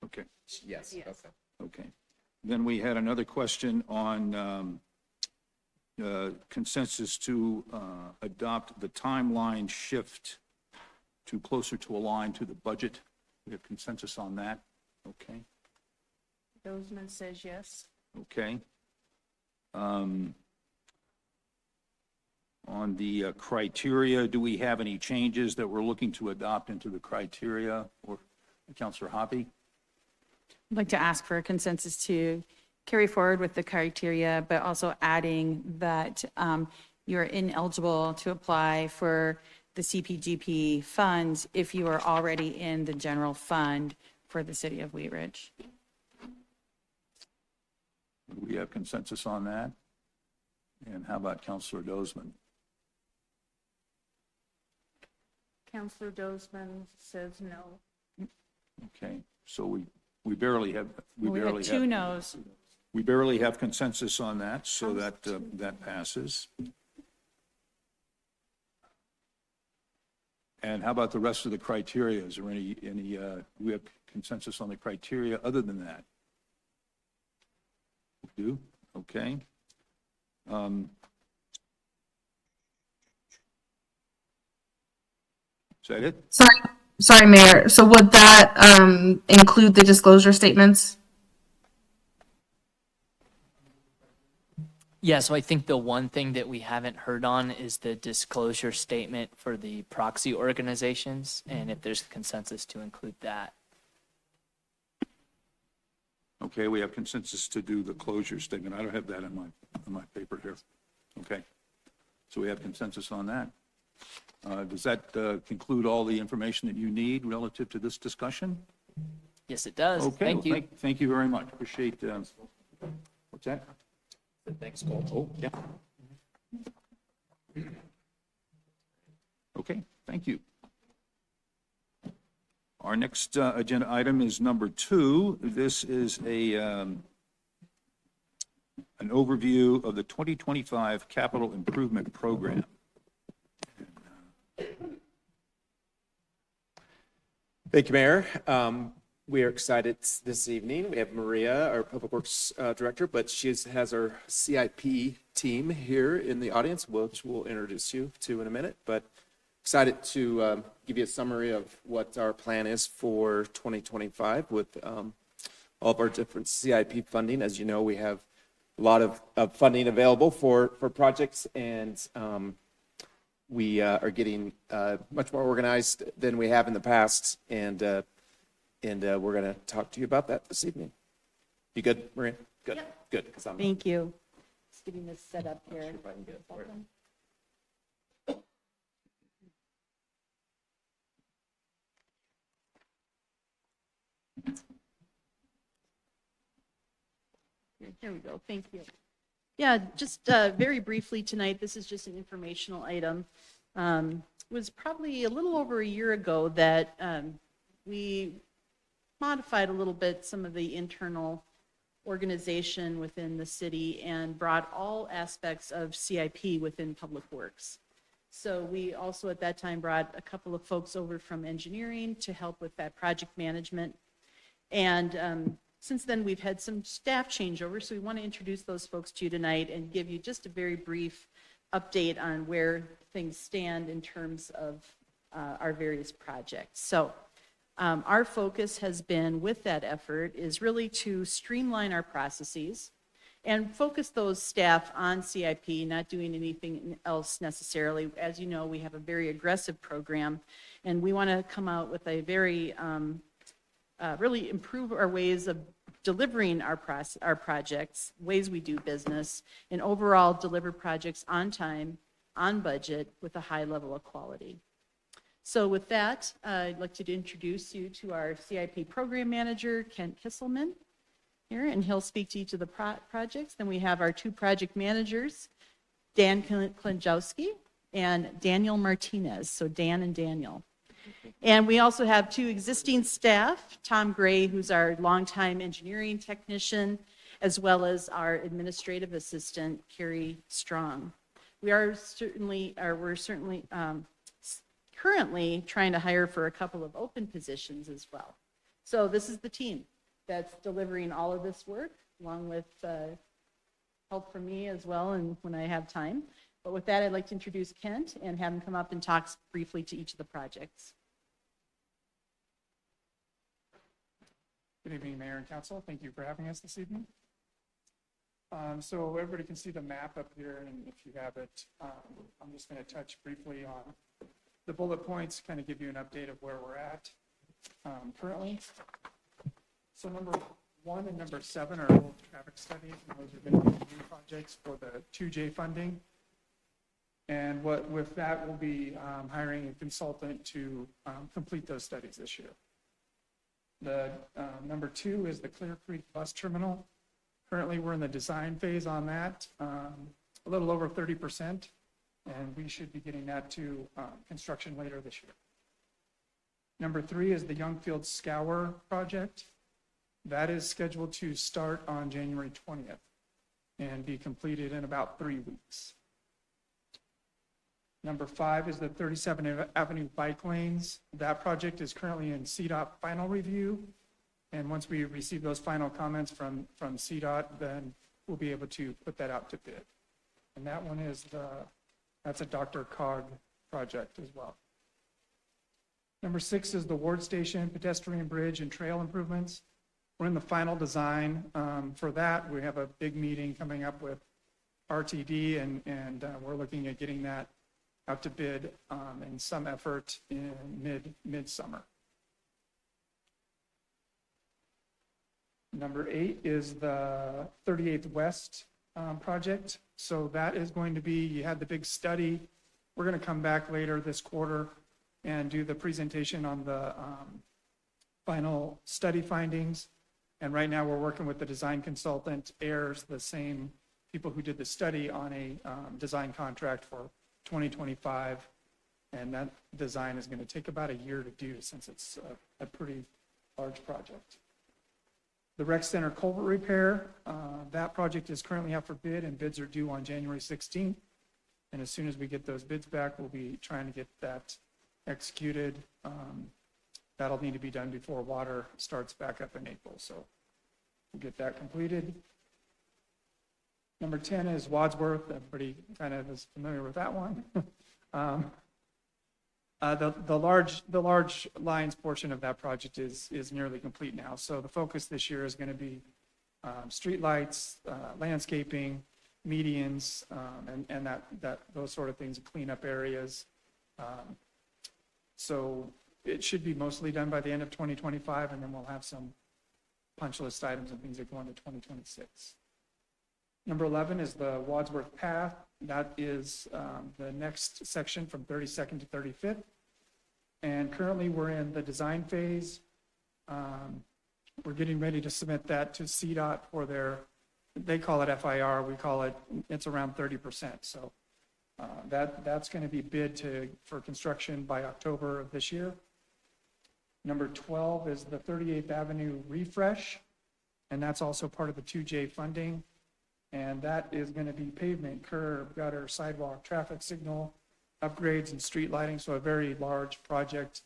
Okay. Yes. Okay. Okay. Then we had another question on consensus to adopt the timeline shift to closer to align to the budget. We have consensus on that. Okay. Dozman says yes. Okay. On the criteria, do we have any changes that we're looking to adopt into the criteria? Or Councilor Hoppe? I'd like to ask for a consensus to carry forward with the criteria, but also adding that you're ineligible to apply for the CPGP funds if you are already in the general fund for the city of Wheat Ridge. Do we have consensus on that? And how about Councilor Dozman? Counselor Dozman says no. Okay, so we barely have, We have two no's. we barely have consensus on that, so that that passes. And how about the rest of the criteria? Is there any do we have consensus on the criteria other than that? We do? Okay. Is that it? Sorry, Mayor. So would that include the disclosure statements? Yeah, so I think the one thing that we haven't heard on is the disclosure statement for the proxy organizations, and if there's consensus to include that. Okay, we have consensus to do the closure statement. I don't have that in my paper here. Okay, so we have consensus on that. Does that conclude all the information that you need relative to this discussion? Yes, it does. Okay, Thank you. Thank you very much. Appreciate, what's that? Thanks, Cole. Oh, yeah. Okay, thank you. Our next agenda item is number 2. This is an overview of the 2025 Capital Improvement Program. Thank you, Mayor. We are excited this evening. We have Maria, our Public Works Director, but she has our CIP team here in the audience, which we'll introduce you to in a minute. But excited to give you a summary of what our plan is for 2025 with all of our different CIP funding. As you know, we have a lot of funding available for projects, and we are getting much more organized than we have in the past, and we're going to talk to you about that this evening. You good, Maria? Good. Yep. Good. Thank you. Just getting this set up here. If I can get it for you. There we go, thank you. Yeah, just very briefly tonight, this is just an informational item. It was probably a little over a year ago that we modified a little bit some of the internal organization within the city and brought all aspects of CIP within Public Works. So we also at that time brought a couple of folks over from engineering to help with that project management. And since then, we've had some staff changeover, so we want to introduce those folks to you tonight and give you just a very brief update on where things stand in terms of our various projects. So our focus has been with that effort is really to streamline our processes and focus those staff on CIP, not doing anything else necessarily. As you know, we have a very aggressive program, and we want to come out with a very, really improve our ways of delivering our projects, ways we do business, and overall deliver projects on time, on budget, with a high level of quality. So with that, I'd like to introduce you to our CIP program manager, Kent Kisselman, here, and he'll speak to each of the projects. Then we have our two project managers, Dan Klinjowski and Daniel Martinez, so Dan and Daniel. And we also have two existing staff, Tom Gray, who's our longtime engineering technician, as well as our administrative assistant, Carrie Strong. We're certainly currently trying to hire for a couple of open positions as well. So this is the team that's delivering all of this work, along with help from me as well, and when I have time. But with that, I'd like to introduce Kent and have him come up and talk briefly to each of the projects. Good evening, Mayor and Council. Thank you for having us this evening. So everybody can see the map up here, and if you have it, I'm just going to touch briefly on the bullet points, kind of give you an update of where we're at currently. So number 1 and number 7 are both traffic studies, and those are going to be new projects for the 2J funding. And with that, we'll be hiring a consultant to complete those studies this year. The number 2 is the Clear Creek Bus Terminal. Currently, we're in the design phase on that, a little over 30%, and we should be getting that to construction later this year. Number 3 is the Youngfield Scour project. That is scheduled to start on January 20th and be completed in about 3 weeks. Number 5 is the 37th Avenue bike lanes. That project is currently in CDOT final review. And once we receive those final comments from CDOT, then we'll be able to put that out to bid. And that one is that's a Dr. Cog project as well. Number 6 is the Ward Station pedestrian bridge and trail improvements. We're in the final design for that. We have a big meeting coming up with RTD, and we're looking at getting that out to bid in some effort in mid-summer. Number 8 is the 38th West project. So that is going to be, you had the big study. We're going to come back later this quarter and do the presentation on the final study findings. And right now we're working with the design consultant, Ayers, the same people who did the study, on a design contract for 2025. And that design is going to take about a year to do, since it's a pretty large project. The Rec Center culvert repair, that project is currently out for bid, and bids are due on January 16th. And as soon as we get those bids back, we'll be trying to get that executed. That'll need to be done before water starts back up in April, so we'll get that completed. Number 10 is Wadsworth. Everybody kind of is familiar with that one. The large lines portion of that project is nearly complete now. So the focus this year is going to be streetlights, landscaping, medians, and those sort of things, cleanup areas. So it should be mostly done by the end of 2025, and then we'll have some punch list items and things that go into 2026. Number 11 is the Wadsworth Path. That is the next section from 32nd to 35th. And currently we're in the design phase. We're getting ready to submit that to CDOT for their they call it FIR, we call it, it's around 30%. So that's going to be bid for construction by October of this year. Number 12 is the 38th Avenue refresh, and that's also part of the 2J funding. And that is going to be pavement, curb, gutter, sidewalk, traffic signal upgrades, and street lighting. So a very large project.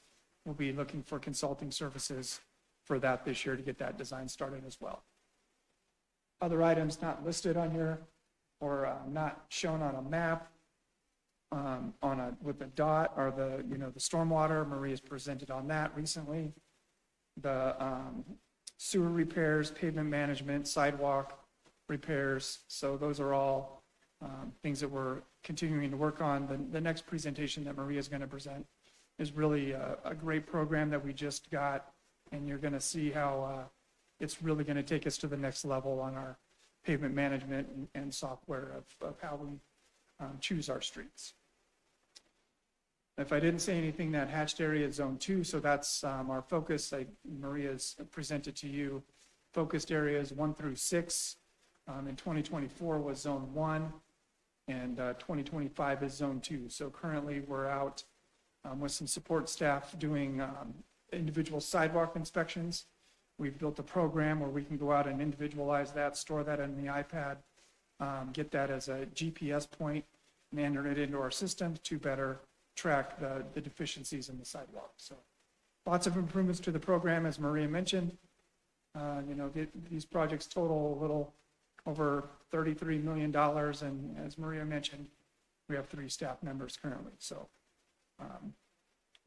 We'll be looking for consulting services for that this year to get that design started as well. Other items not listed on here or not shown on a map with a dot are the stormwater. Maria's presented on that recently. The sewer repairs, pavement management, sidewalk repairs. So those are all things that we're continuing to work on. The next presentation that Maria is going to present is really a great program that we just got, and you're going to see how it's really going to take us to the next level on our pavement management and software of how we choose our streets. If I didn't say anything, that hatched area is Zone 2, so that's our focus. Maria's presented to you focused areas 1 through 6. In 2024 was Zone 1, and 2025 is Zone 2. So currently we're out with some support staff doing individual sidewalk inspections. We've built a program where we can go out and individualize that, store that in the iPad, get that as a GPS point, and enter it into our system to better track the deficiencies in the sidewalk. So lots of improvements to the program, as Maria mentioned. These projects total a little over $33 million, and as Maria mentioned, we have 3 staff members currently. So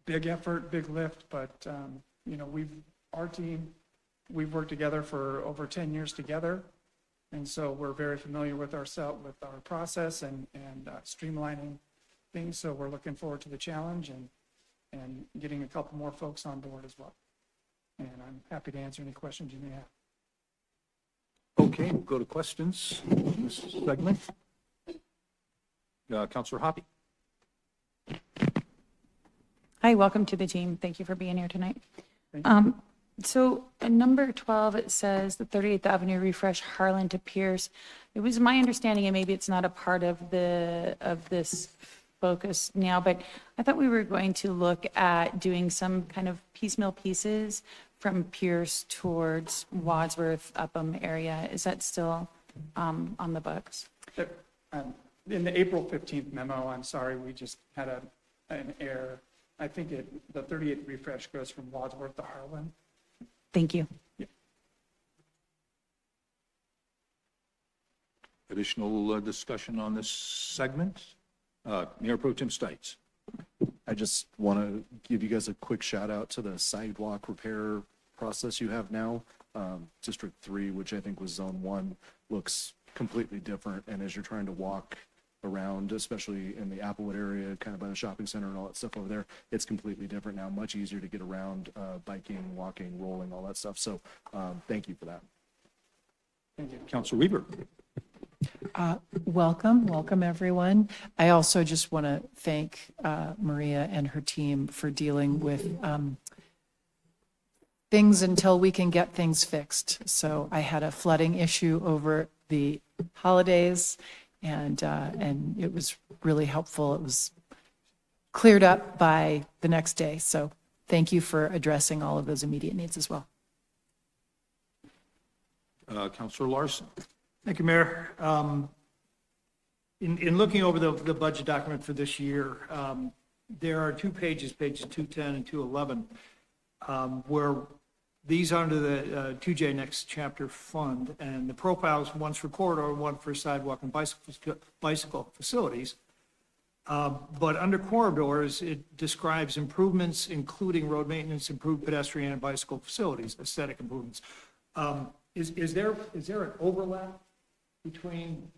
big effort, big lift, but our team, we've worked together for over 10 years together, and so we're very familiar with our process and streamlining things. So we're looking forward to the challenge and getting a couple more folks on board as well. And I'm happy to answer any questions you may have. Okay, we'll go to questions in this segment. Councilor Hoppe. Hi, welcome to the team. Thank you for being here tonight. So in number 12, it says the 38th Avenue refresh Harlan to Pierce. It was my understanding, and maybe it's not a part of this focus now, but I thought we were going to look at doing some kind of piecemeal pieces from Pierce towards Wadsworth, Upham area. Is that still on the books? In the April 15th memo, I'm sorry, we just had an error. I think the 38th refresh goes from Wadsworth to Harlan. Thank you. Yeah. Additional discussion on this segment? Mayor Pro Tem Stites. I just want to give you guys a quick shout out to the sidewalk repair process you have now. District 3, which I think was Zone 1, looks completely different. And as you're trying to walk around, especially in the Applewood area, kind of by the shopping center and all that stuff over there, it's completely different now, much easier to get around, biking, walking, rolling, all that stuff. So thank you for that. Thank you. Councilor Weber. Welcome, everyone. I also just want to thank Maria and her team for dealing with things until we can get things fixed. So I had a flooding issue over the holidays, and it was really helpful. It was cleared up by the next day. So thank you for addressing all of those immediate needs as well. Councilor Larson. Thank you, Mayor. In looking over the budget document for this year, there are 2 pages, pages 210 and 211, where these are under the 2J Next Chapter Fund, and the profiles, one's for corridor, one for sidewalk and bicycle facilities. But under corridors, it describes improvements, including road maintenance, improved pedestrian and bicycle facilities, aesthetic improvements. Is there an overlap between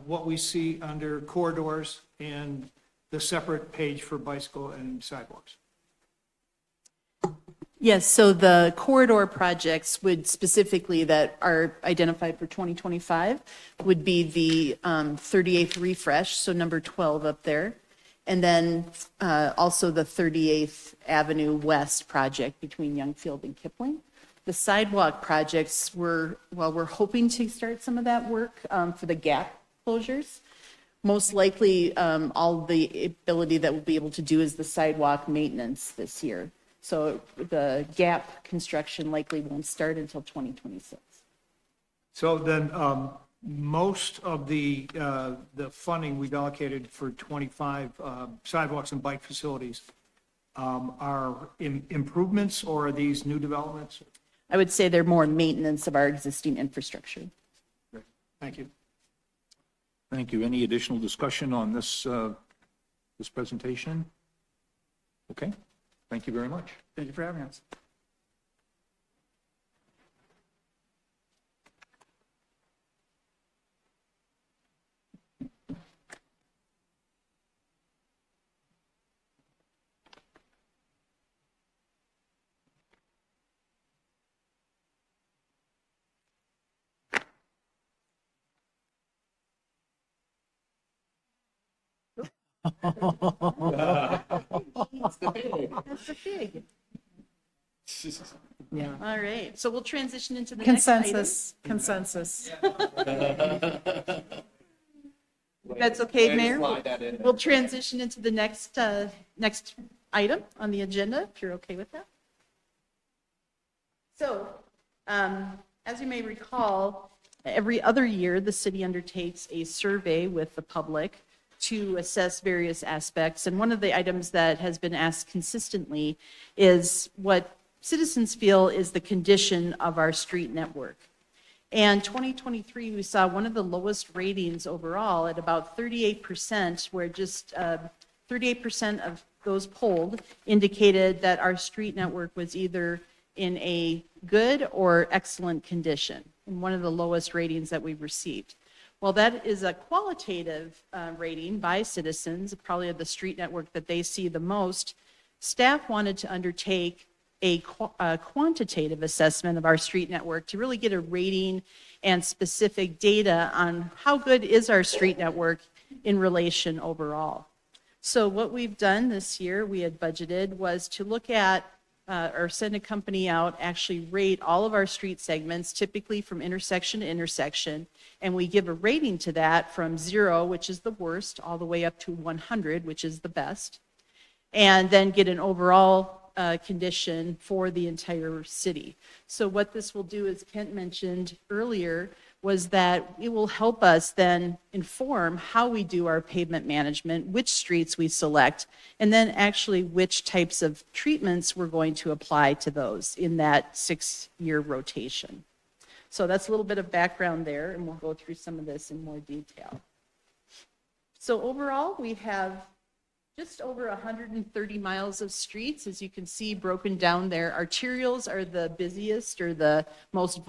what we see under corridors and the separate page for bicycle and sidewalks? Yes, so the corridor projects would specifically that are identified for 2025 would be the 38th refresh, so number 12 up there. And then also the 38th Avenue West project between Youngfield and Kipling. The sidewalk projects, we're hoping to start some of that work for the gap closures. Most likely, all the ability that we'll be able to do is the sidewalk maintenance this year. So the gap construction likely won't start until 2026. So then, most of the funding we've allocated for 25 sidewalks and bike facilities are improvements, or are these new developments? I would say they're more maintenance of our existing infrastructure. Thank you. Thank you. Any additional discussion on this, this presentation? Okay, thank you very much. Thank you for having us. That's the fig. Yeah. All right, so we'll transition into the next item. Consensus. That's okay, Mayor? We'll transition into the next item on the agenda, if you're okay with that. So, as you may recall, every other year, the city undertakes a survey with the public to assess various aspects. And one of the items that has been asked consistently is what citizens feel is the condition of our street network. And 2023, we saw one of the lowest ratings overall at about 38%, where just 38% of those polled indicated that our street network was either in a good or excellent condition, and one of the lowest ratings that we've received. Well, that is a qualitative rating by citizens, probably of the street network that they see the most. Staff wanted to undertake a quantitative assessment of our street network to really get a rating and specific data on how good is our street network in relation overall. So what we've done this year, we had budgeted, was to look at or send a company out, actually rate all of our street segments, typically from intersection to intersection, and we give a rating to that from 0, which is the worst, all the way up to 100, which is the best, and then get an overall condition for the entire city. So what this will do, as Kent mentioned earlier, was that it will help us then inform how we do our pavement management, which streets we select, and then actually which types of treatments we're going to apply to those in that 6-year rotation. So that's a little bit of background there, and we'll go through some of this in more detail. So overall, we have just over 130 miles of streets, as you can see, broken down there. Arterials are the busiest or the most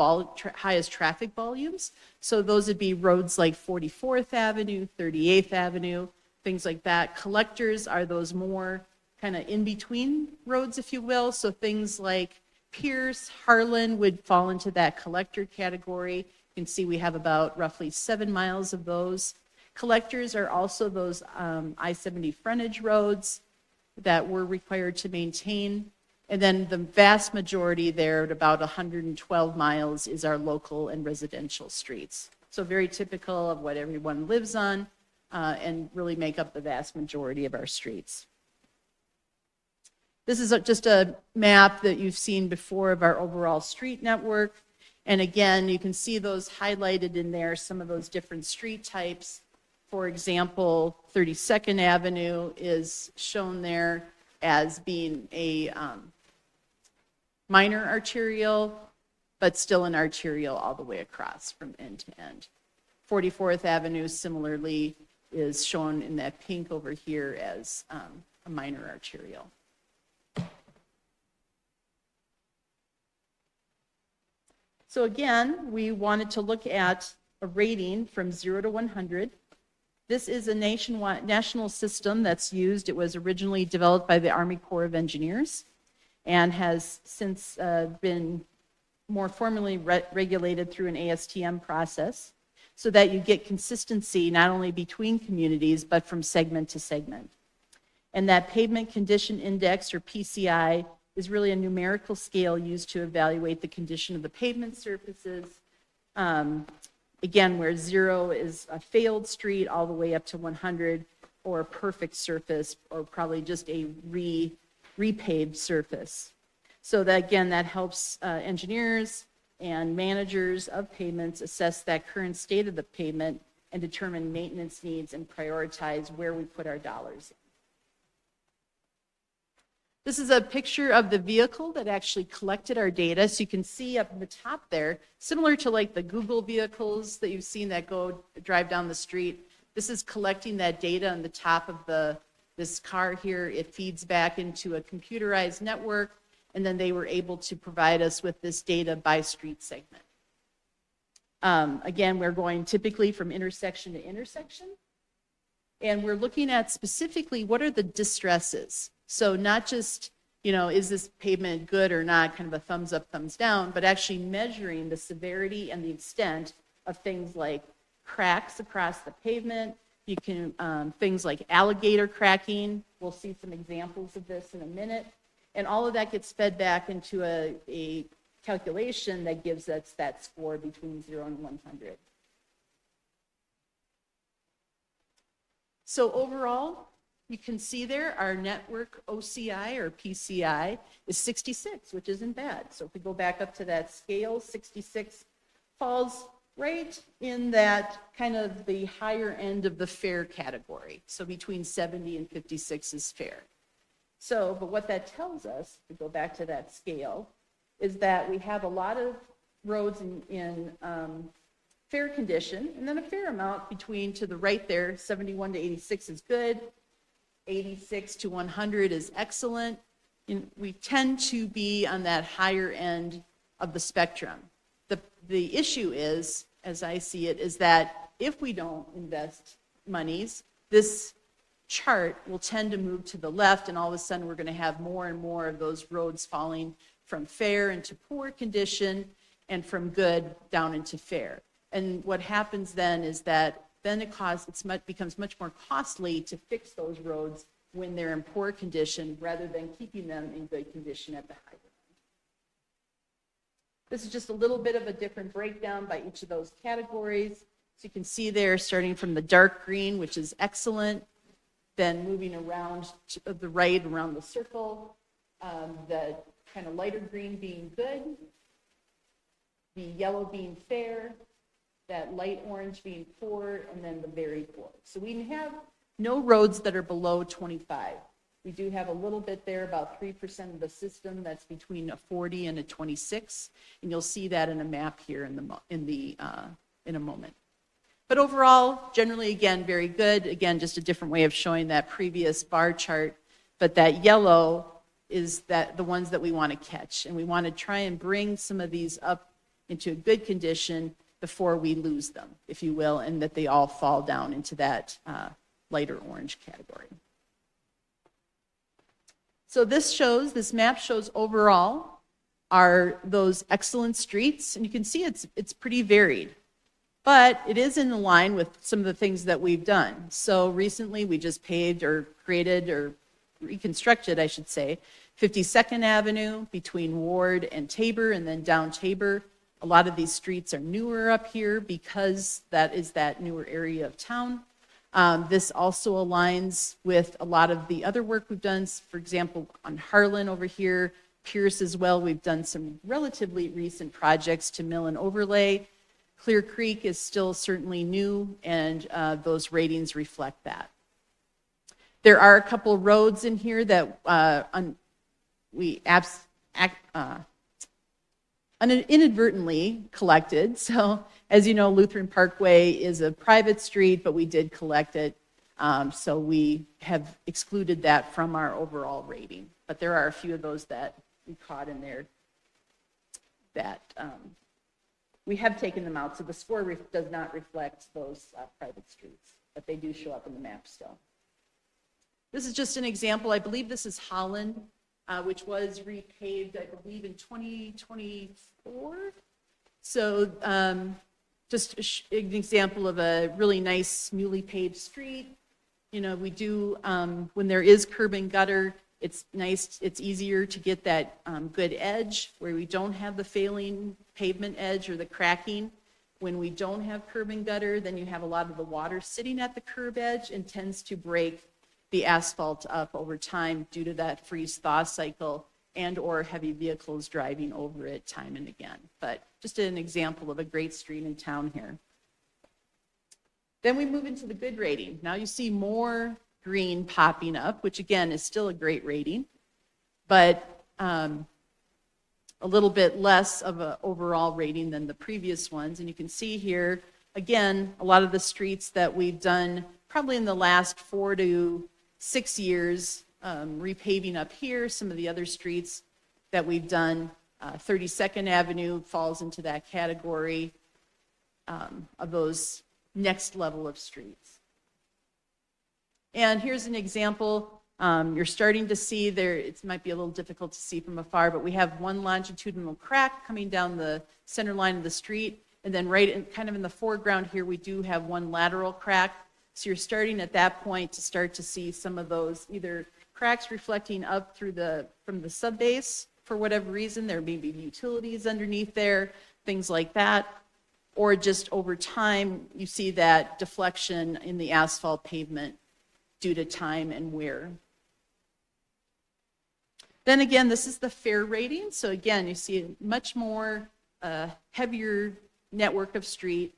highest traffic volumes. So those would be roads like 44th Avenue, 38th Avenue, things like that. Collectors are those more kind of in-between roads, if you will. So things like Pierce, Harlan would fall into that collector category. You can see we have about roughly 7 miles of those. Collectors are also those I-70 frontage roads that we're required to maintain. And then the vast majority there, at about 112 miles, is our local and residential streets. So very typical of what everyone lives on and really make up the vast majority of our streets. This is just a map that you've seen before of our overall street network. And again, you can see those highlighted in there, some of those different street types. For example, 32nd Avenue is shown there as being a minor arterial, but still an arterial all the way across from end to end. 44th Avenue similarly is shown in that pink over here as a minor arterial. So again, we wanted to look at a rating from 0 to 100. This is a national system that's used. It was originally developed by the Army Corps of Engineers and has since been more formally regulated through an ASTM process so that you get consistency not only between communities, but from segment to segment. And that pavement condition index, or PCI, is really a numerical scale used to evaluate the condition of the pavement surfaces. Again, where 0 is a failed street, all the way up to 100, or a perfect surface, or probably just a repaved surface. So that, again, that helps engineers and managers of pavements assess that current state of the pavement and determine maintenance needs and prioritize where we put our dollars in. This is a picture of the vehicle that actually collected our data. So you can see up at the top there, similar to like the Google vehicles that you've seen that go drive down the street. This is collecting that data on the top of this car here. It feeds back into a computerized network, and then they were able to provide us with this data by street segment. Again, we're going typically from intersection to intersection, and we're looking at specifically what are the distresses. So not just, is this pavement good or not, kind of a thumbs up, thumbs down, but actually measuring the severity and the extent of things like cracks across the pavement. You can, things like alligator cracking. We'll see some examples of this in a minute. And all of that gets fed back into a calculation that gives us that score between 0 and 100. So overall, you can see there our network OCI or PCI is 66, which isn't bad. So if we go back up to that scale, 66 falls right in that kind of the higher end of the fair category. So between 70 and 56 is fair. So, but what that tells us, to go back to that scale, is that we have a lot of roads in fair condition, and then a fair amount between, to the right there, 71 to 86 is good, 86 to 100 is excellent. And we tend to be on that higher end of the spectrum. The issue is, as I see it, is that if we don't invest monies, this chart will tend to move to the left, and all of a sudden we're going to have more and more of those roads falling from fair into poor condition and from good down into fair. And what happens then is that then it becomes much more costly to fix those roads when they're in poor condition rather than keeping them in good condition at the higher end. This is just a little bit of a different breakdown by each of those categories. So you can see there, starting from the dark green, which is excellent, then moving around to the right around the circle, the kind of lighter green being good, the yellow being fair, that light orange being poor, and then the very poor. So we have no roads that are below 25. We do have a little bit there, about 3% of the system that's between a 40 and a 26, and you'll see that in a map here in a moment. But overall, generally, again, very good. Again, just a different way of showing that previous bar chart, but that yellow is the ones that we want to catch, and we want to try and bring some of these up into a good condition before we lose them, if you will, and that they all fall down into that lighter orange category. So this map shows overall are those excellent streets, and you can see it's pretty varied, but it is in line with some of the things that we've done. So recently we just paved or created or reconstructed, I should say, 52nd Avenue between Ward and Tabor, and then down Tabor. A lot of these streets are newer up here because that is that newer area of town. This also aligns with a lot of the other work we've done. For example, on Harlan over here, Pierce as well, we've done some relatively recent projects to mill and overlay. Clear Creek is still certainly new, and those ratings reflect that. There are a couple roads in here that we inadvertently collected. So as you know, Lutheran Parkway is a private street, but we did collect it. So we have excluded that from our overall rating. But there are a few of those that we caught in there that we have taken them out. So the score does not reflect those private streets, but they do show up in the map still. This is just an example. I believe this is Holland, which was repaved, I believe, in 2024. So just an example of a really nice, newly paved street. You know, we do, when there is curb and gutter, It's nice, it's easier to get that good edge where we don't have the failing pavement edge or the cracking. When we don't have curb and gutter, then you have a lot of the water sitting at the curb edge and tends to break the asphalt up over time due to that freeze-thaw cycle and or heavy vehicles driving over it time and again. But just an example of a great street in town here. Then we move into the good rating. Now you see more green popping up, which again is still a great rating, but a little bit less of an overall rating than the previous ones. And you can see here, again, a lot of the streets that we've done probably in the last 4 to 6 years, repaving up here. Some of the other streets that we've done, 32nd Avenue falls into that category of those next level of streets. And here's an example. You're starting to see there, it might be a little difficult to see from afar, but we have one longitudinal crack coming down the center line of the street. And then right in, kind of in the foreground here, we do have one lateral crack. So you're starting at that point to start to see some of those either cracks reflecting up through from the subbase for whatever reason. There may be utilities underneath there, things like that. Or just over time, you see that deflection in the asphalt pavement due to time and wear. Then again, this is the fair rating. So again, you see a much more heavier network of street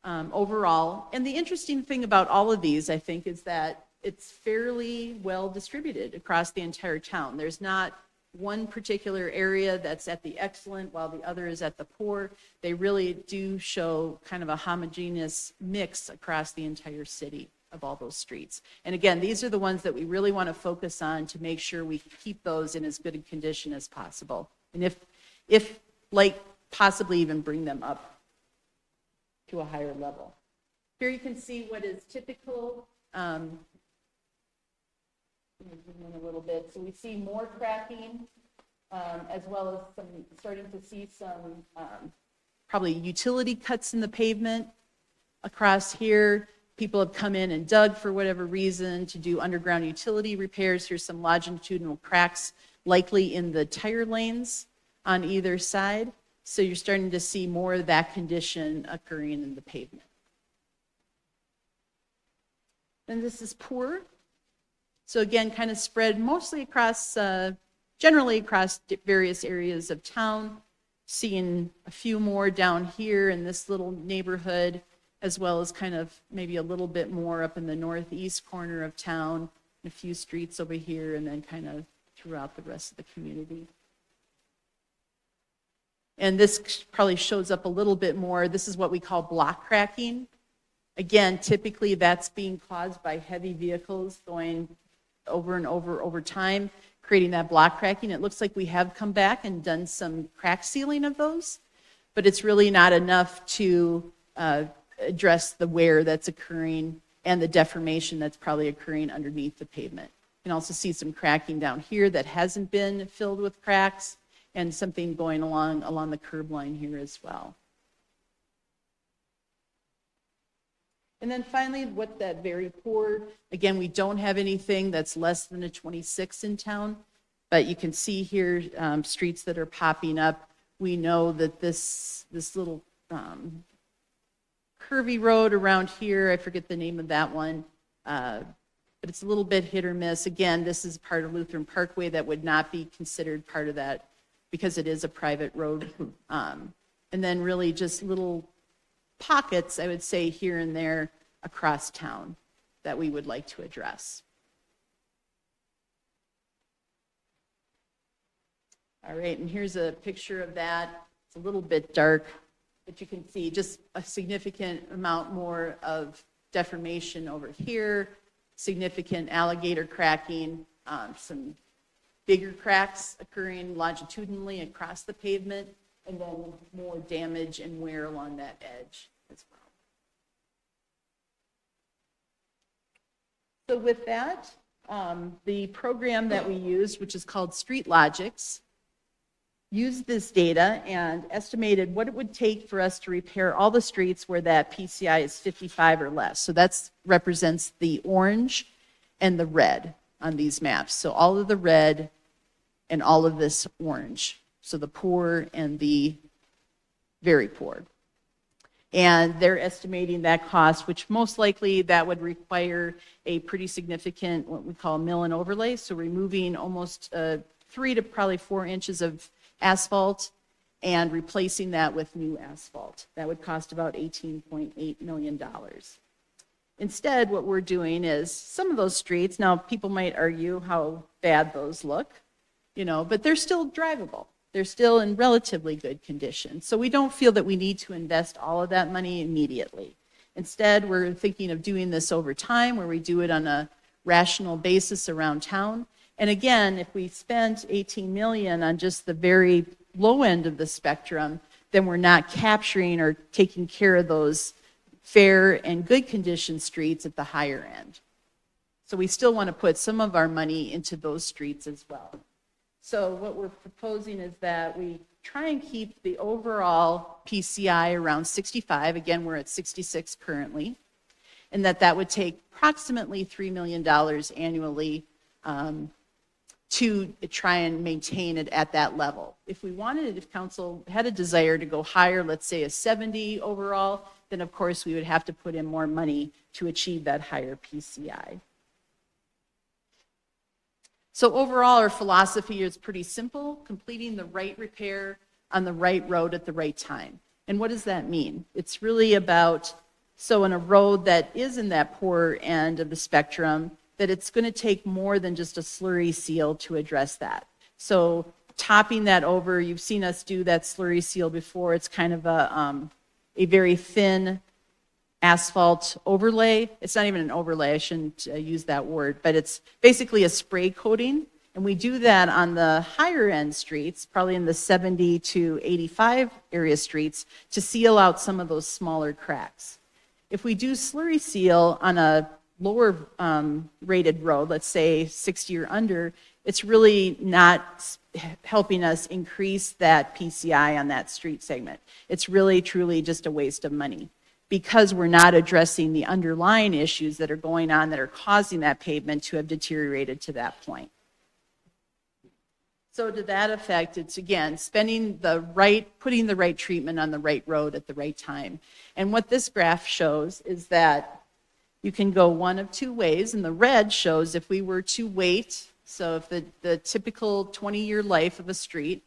overall. And the interesting thing about all of these, I think, is that it's fairly well distributed across the entire town. There's not one particular area that's at the excellent while the other is at the poor. They really do show kind of a homogeneous mix across the entire city of all those streets. And again, these are the ones that we really want to focus on to make sure we keep those in as good a condition as possible. And if like, possibly even bring them up to a higher level. Here you can see what is typical. Let me zoom in a little bit. So we see more cracking, as well as starting to see some probably utility cuts in the pavement across here. People have come in and dug for whatever reason to do underground utility repairs. Here's some longitudinal cracks, likely in the tire lanes on either side. So you're starting to see more of that condition occurring in the pavement. And this is poor. So again, kind of spread mostly across, generally across various areas of town. Seeing a few more down here in this little neighborhood, as well as kind of maybe a little bit more up in the northeast corner of town, and a few streets over here, and then kind of throughout the rest of the community. And this probably shows up a little bit more. This is what we call block cracking. Again, typically that's being caused by heavy vehicles going over and over time, creating that block cracking. It looks like we have come back and done some crack sealing of those, but it's really not enough to address the wear that's occurring and the deformation that's probably occurring underneath the pavement. You can also see some cracking down here that hasn't been filled with cracks, and something going along the curb line here as well. And then finally, what that very poor, again, we don't have anything that's less than a 26 in town, but you can see here streets that are popping up. We know that this little curvy road around here, I forget the name of that one, but it's a little bit hit or miss. Again, this is part of Lutheran Parkway that would not be considered part of that because it is a private road. And then really just little pockets, I would say, here and there across town that we would like to address. All right, and here's a picture of that. It's a little bit dark, but you can see just a significant amount more of deformation over here, significant alligator cracking, some bigger cracks occurring longitudinally across the pavement, and then more damage and wear along that edge as well. So with that, the program that we used, which is called StreetLogix, used this data and estimated what it would take for us to repair all the streets where that PCI is 55 or less. So that represents the orange and the red. on these maps. So all of the red and all of this orange. So the poor and the very poor. And they're estimating that cost, which most likely that would require a pretty significant, what we call mill and overlay. So removing almost 3 to probably 4 inches of asphalt and replacing that with new asphalt. That would cost about $18.8 million. Instead, what we're doing is some of those streets, now people might argue how bad those look, but they're still drivable. They're still in relatively good condition. So we don't feel that we need to invest all of that money immediately. Instead, we're thinking of doing this over time, where we do it on a rational basis around town. And again, if we spent 18 million on just the very low end of the spectrum, then we're not capturing or taking care of those fair and good condition streets at the higher end. So we still want to put some of our money into those streets as well. So what we're proposing is that we try and keep the overall PCI around 65. Again, we're at 66 currently. And that would take approximately $3 million annually to try and maintain it at that level. If we wanted, if council had a desire to go higher, let's say a 70 overall, then of course we would have to put in more money to achieve that higher PCI. So overall, our philosophy is pretty simple: completing the right repair on the right road at the right time. And what does that mean? It's really about, so on a road that is in that poor end of the spectrum, that it's going to take more than just a slurry seal to address that. So topping that over, you've seen us do that slurry seal before. It's kind of a very thin asphalt overlay. It's not even an overlay, I shouldn't use that word, but it's basically a spray coating. And we do that on the higher end streets, probably in the 70 to 85 area streets, to seal out some of those smaller cracks. If we do slurry seal on a lower rated road, let's say 60 or under, it's really not helping us increase that PCI on that street segment. It's really truly just a waste of money, because we're not addressing the underlying issues that are going on that are causing that pavement to have deteriorated to that point. So to that effect, it's again, putting the right treatment on the right road at the right time. And what this graph shows is that you can go one of two ways, and the red shows if we were to wait, so if the typical 20-year life of a street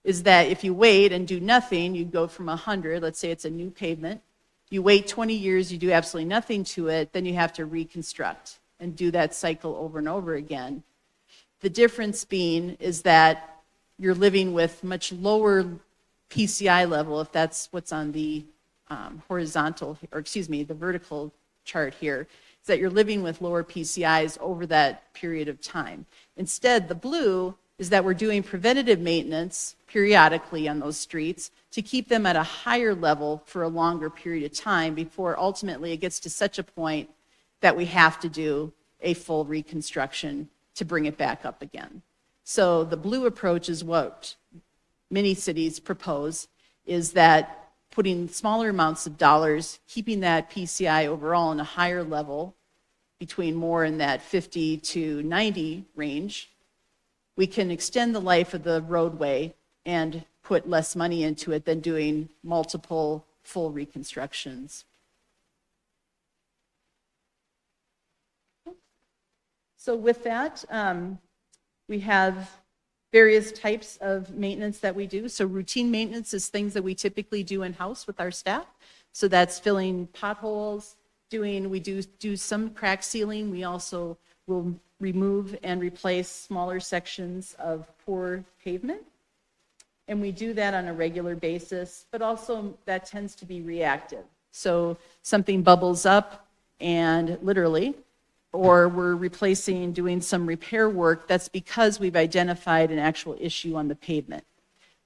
is that if you wait and do nothing, you go from 100, let's say it's a new pavement, you wait 20 years, you do absolutely nothing to it, then you have to reconstruct and do that cycle over and over again. The difference being is that you're living with much lower PCI level, if that's what's on the the vertical chart here, is that you're living with lower PCIs over that period of time. Instead, the blue is that we're doing preventative maintenance periodically on those streets to keep them at a higher level for a longer period of time before ultimately it gets to such a point that we have to do a full reconstruction to bring it back up again. So the blue approach is what many cities propose, is that putting smaller amounts of dollars, keeping that PCI overall in a higher level, between more in that 50 to 90 range, we can extend the life of the roadway and put less money into it than doing multiple full reconstructions. So with that, we have various types of maintenance that we do. So routine maintenance is things that we typically do in-house with our staff. So that's filling potholes, we do some crack sealing. We also will remove and replace smaller sections of poor pavement. And we do that on a regular basis, but also that tends to be reactive. So something bubbles up and literally, or we're replacing, doing some repair work, that's because we've identified an actual issue on the pavement.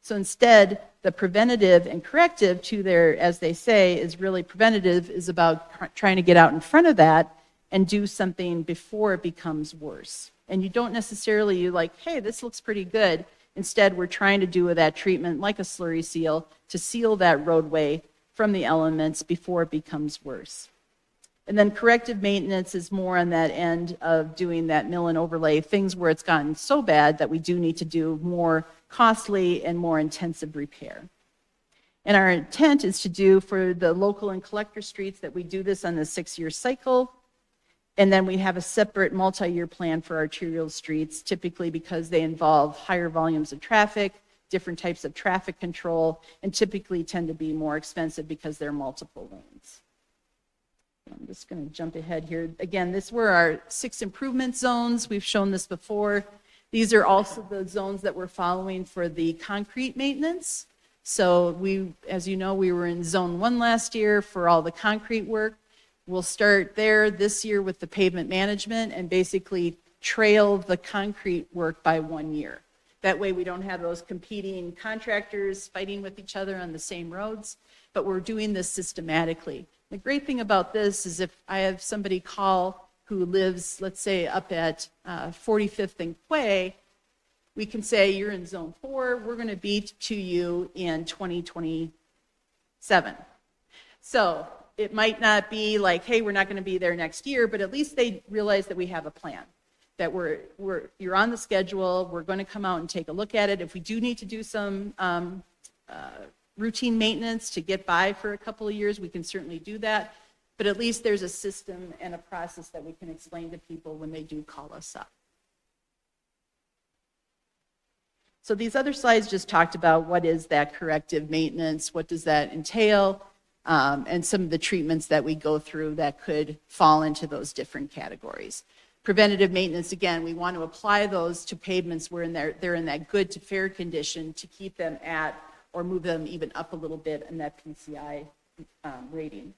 So instead, the preventative and corrective to their, as they say, is really preventative is about trying to get out in front of that and do something before it becomes worse. And you don't necessarily, you're like, hey, this looks pretty good. Instead, we're trying to do that treatment like a slurry seal to seal that roadway from the elements before it becomes worse. And then corrective maintenance is more on that end of doing that mill and overlay, things where it's gotten so bad that we do need to do more costly and more intensive repair. And our intent is to do for the local and collector streets that we do this on the 6-year cycle. And then we have a separate multi-year plan for arterial streets, typically because they involve higher volumes of traffic, different types of traffic control, and typically tend to be more expensive because they're multiple lanes. I'm just going to jump ahead here. Again, this were our 6 improvement zones. We've shown this before. These are also the zones that we're following for the concrete maintenance. So we, as you know, we were in zone 1 last year for all the concrete work. We'll start there this year with the pavement management and basically trail the concrete work by 1 year. That way we don't have those competing contractors fighting with each other on the same roads, but we're doing this systematically. The great thing about this is if I have somebody call who lives, let's say, up at 45th and Quay, we can say, you're in zone 4, we're going to be to you in 2027. So it might not be like, hey, we're not going to be there next year, but at least they realize that we have a plan, that you're on the schedule, we're going to come out and take a look at it. If we do need to do some routine maintenance to get by for a couple of years, we can certainly do that. But at least there's a system and a process that we can explain to people when they do call us up. So these other slides just talked about what is that corrective maintenance, what does that entail, and some of the treatments that we go through that could fall into those different categories. Preventative maintenance, again, we want to apply those to pavements where they're in that good to fair condition to keep them at or move them even up a little bit in that PCI rating.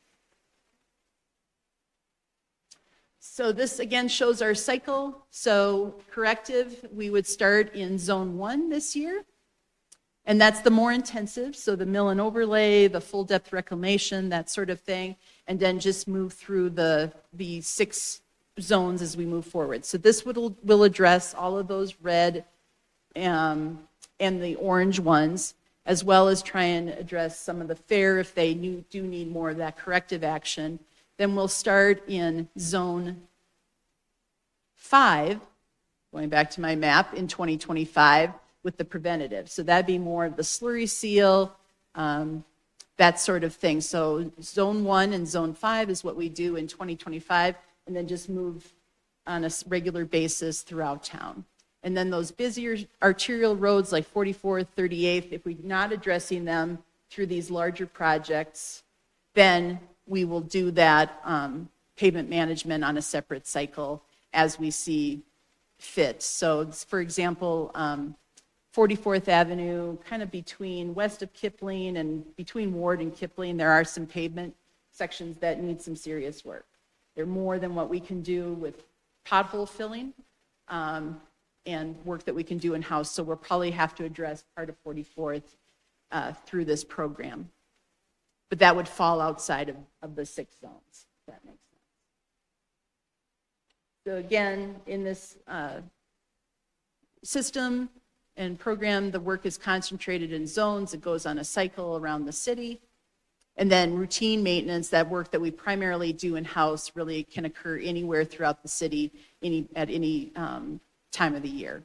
So this again shows our cycle. So corrective, we would start in zone 1 this year. And that's the more intensive. So the mill and overlay, the full depth reclamation, that sort of thing. And then just move through the 6 zones as we move forward. So this will address all of those red and the orange ones, as well as try and address some of the fair if they do need more of that corrective action. Then we'll start in zone 5, going back to my map, in 2025 with the preventative. So that'd be more of the slurry seal, that sort of thing. So zone 1 and zone 5 is what we do in 2025, and then just move on a regular basis throughout town. And then those busier arterial roads like 44th, 38th, if we're not addressing them through these larger projects, then we will do that pavement management on a separate cycle as we see fit. So for example, 44th Avenue, kind of between west of Kipling and between Ward and Kipling, there are some pavement sections that need some serious work. They're more than what we can do with pothole filling and work that we can do in-house. So we'll probably have to address part of 44th through this program. But that would fall outside of the 6 zones, if that makes sense. So again, in this system and program, the work is concentrated in zones. It goes on a cycle around the city. And then routine maintenance, that work that we primarily do in-house, really can occur anywhere throughout the city at any time of the year.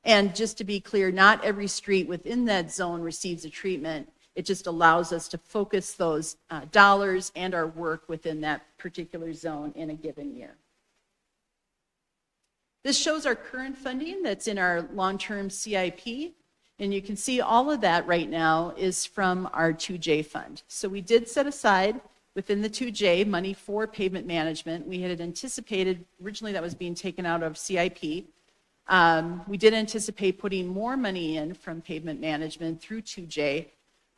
And just to be clear, not every street within that zone receives a treatment. It just allows us to focus those dollars and our work within that particular zone in a given year. This shows our current funding that's in our long-term CIP. And you can see all of that right now is from our 2J fund. So we did set aside within the 2J money for pavement management. We had anticipated, originally that was being taken out of CIP. We did anticipate putting more money in from pavement management through 2J,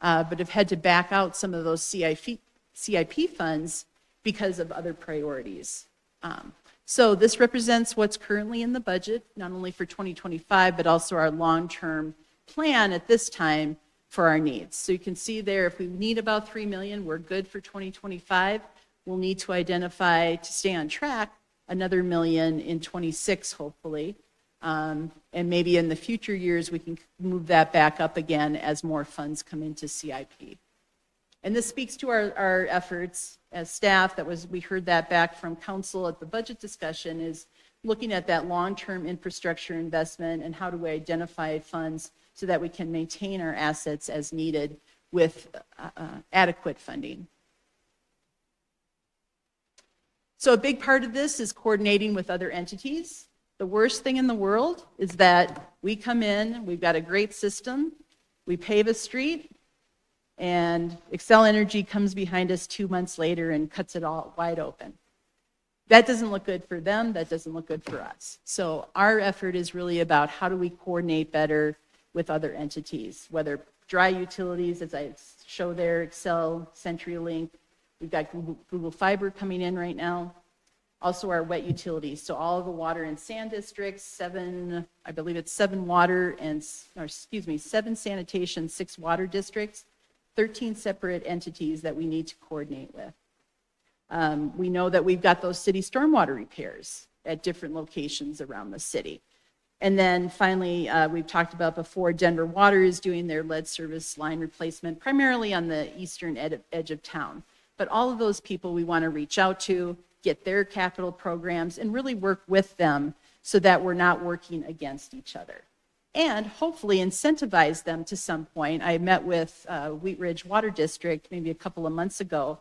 but have had to back out some of those CIP funds because of other priorities. So this represents what's currently in the budget, not only for 2025, but also our long-term plan at this time for our needs. So you can see there, if we need about 3 million, we're good for 2025. We'll need to identify, to stay on track, another $1 million in 26, hopefully. And maybe in the future years, we can move that back up again as more funds come into CIP. And this speaks to our efforts as staff. We heard that back from council at the budget discussion, is looking at that long-term infrastructure investment and how do we identify funds so that we can maintain our assets as needed with adequate funding. So a big part of this is coordinating with other entities. The worst thing in the world is that we come in, we've got a great system, we pave a street, and Xcel Energy comes behind us 2 months later and cuts it all wide open. That doesn't look good for them, that doesn't look good for us. So our effort is really about how do we coordinate better with other entities, whether dry utilities, as I show there, Xcel, CenturyLink, we've got Google Fiber coming in right now. Also our wet utilities, so all of the water and sand districts, I believe it's 7 sanitation, 6 water districts, 13 separate entities that we need to coordinate with. We know that we've got those city stormwater repairs at different locations around the city. And then finally, we've talked about before, Denver Water is doing their lead service line replacement, primarily on the eastern edge of town. But all of those people we want to reach out to, get their capital programs, and really work with them so that we're not working against each other. And hopefully incentivize them to some point. I met with Wheat Ridge Water District maybe a couple of months ago.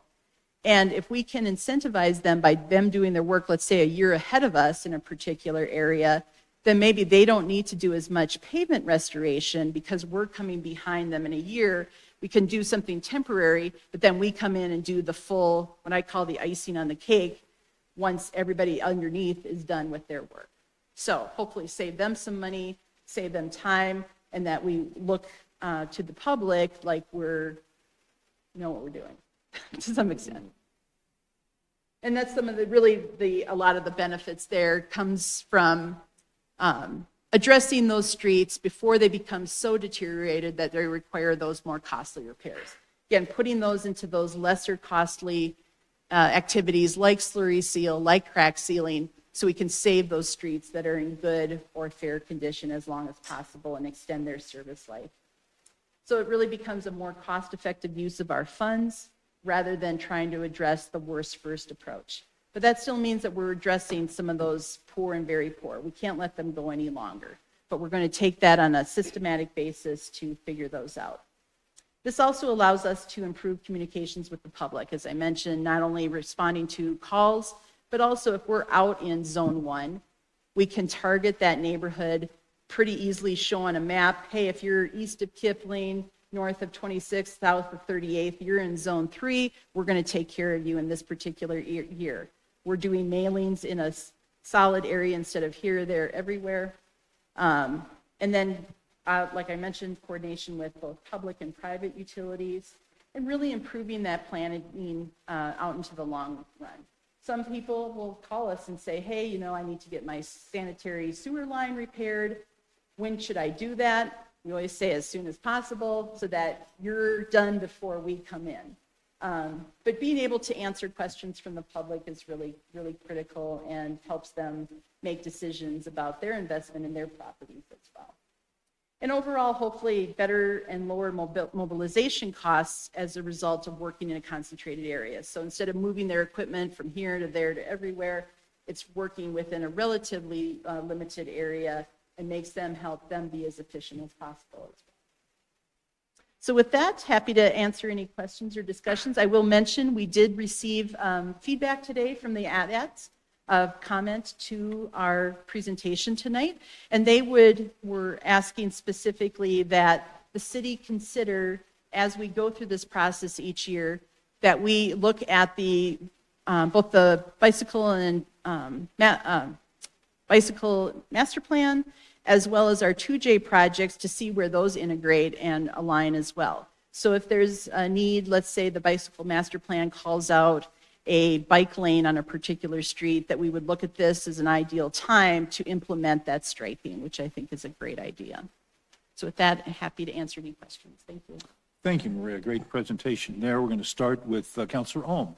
And if we can incentivize them by them doing their work, let's say a year ahead of us in a particular area, then maybe they don't need to do as much pavement restoration because we're coming behind them in a year. We can do something temporary, but then we come in and do the full, what I call the icing on the cake, once everybody underneath is done with their work. So hopefully save them some money, save them time, and that we look to the public like we know what we're doing to some extent. And that's some of a lot of the benefits there comes from addressing those streets before they become so deteriorated that they require those more costly repairs. Again, putting those into those lesser costly activities like slurry seal, like crack sealing, so we can save those streets that are in good or fair condition as long as possible and extend their service life. So it really becomes a more cost-effective use of our funds rather than trying to address the worst first approach. But that still means that we're addressing some of those poor and very poor. We can't let them go any longer, but we're going to take that on a systematic basis to figure those out. This also allows us to improve communications with the public, as I mentioned, not only responding to calls, but also if we're out in Zone 1, we can target that neighborhood pretty easily, show on a map, hey, if you're east of Kipling, north of 26th, south of 38th, you're in Zone 3, we're going to take care of you in this particular year. We're doing mailings in a solid area instead of here, there, everywhere. And then, like I mentioned, coordination with both public and private utilities, and really improving that planning out into the long run. Some people will call us and say, hey, I need to get my sanitary sewer line repaired. When should I do that? We always say as soon as possible so that you're done before we come in. But being able to answer questions from the public is really, really critical and helps them make decisions about their investment in their properties as well. And overall, hopefully better and lower mobilization costs as a result of working in a concentrated area. So instead of moving their equipment from here to there to everywhere, it's working within a relatively limited area and help them be as efficient as possible as well. So with that, happy to answer any questions or discussions. I will mention we did receive feedback today from the AT-ATs of comment to our presentation tonight, and they were asking specifically that the city consider, as we go through this process each year, that we look at both the bicycle and bicycle master plan, as well as our 2J projects, to see where those integrate and align as well. So if there's a need, let's say the bicycle master plan calls out a bike lane on a particular street, that we would look at this as an ideal time to implement that striping, which I think is a great idea. So with that, I'm happy to answer any questions. Thank you. Thank you, Maria. Great presentation there. We're going to start with Councilor Ohm.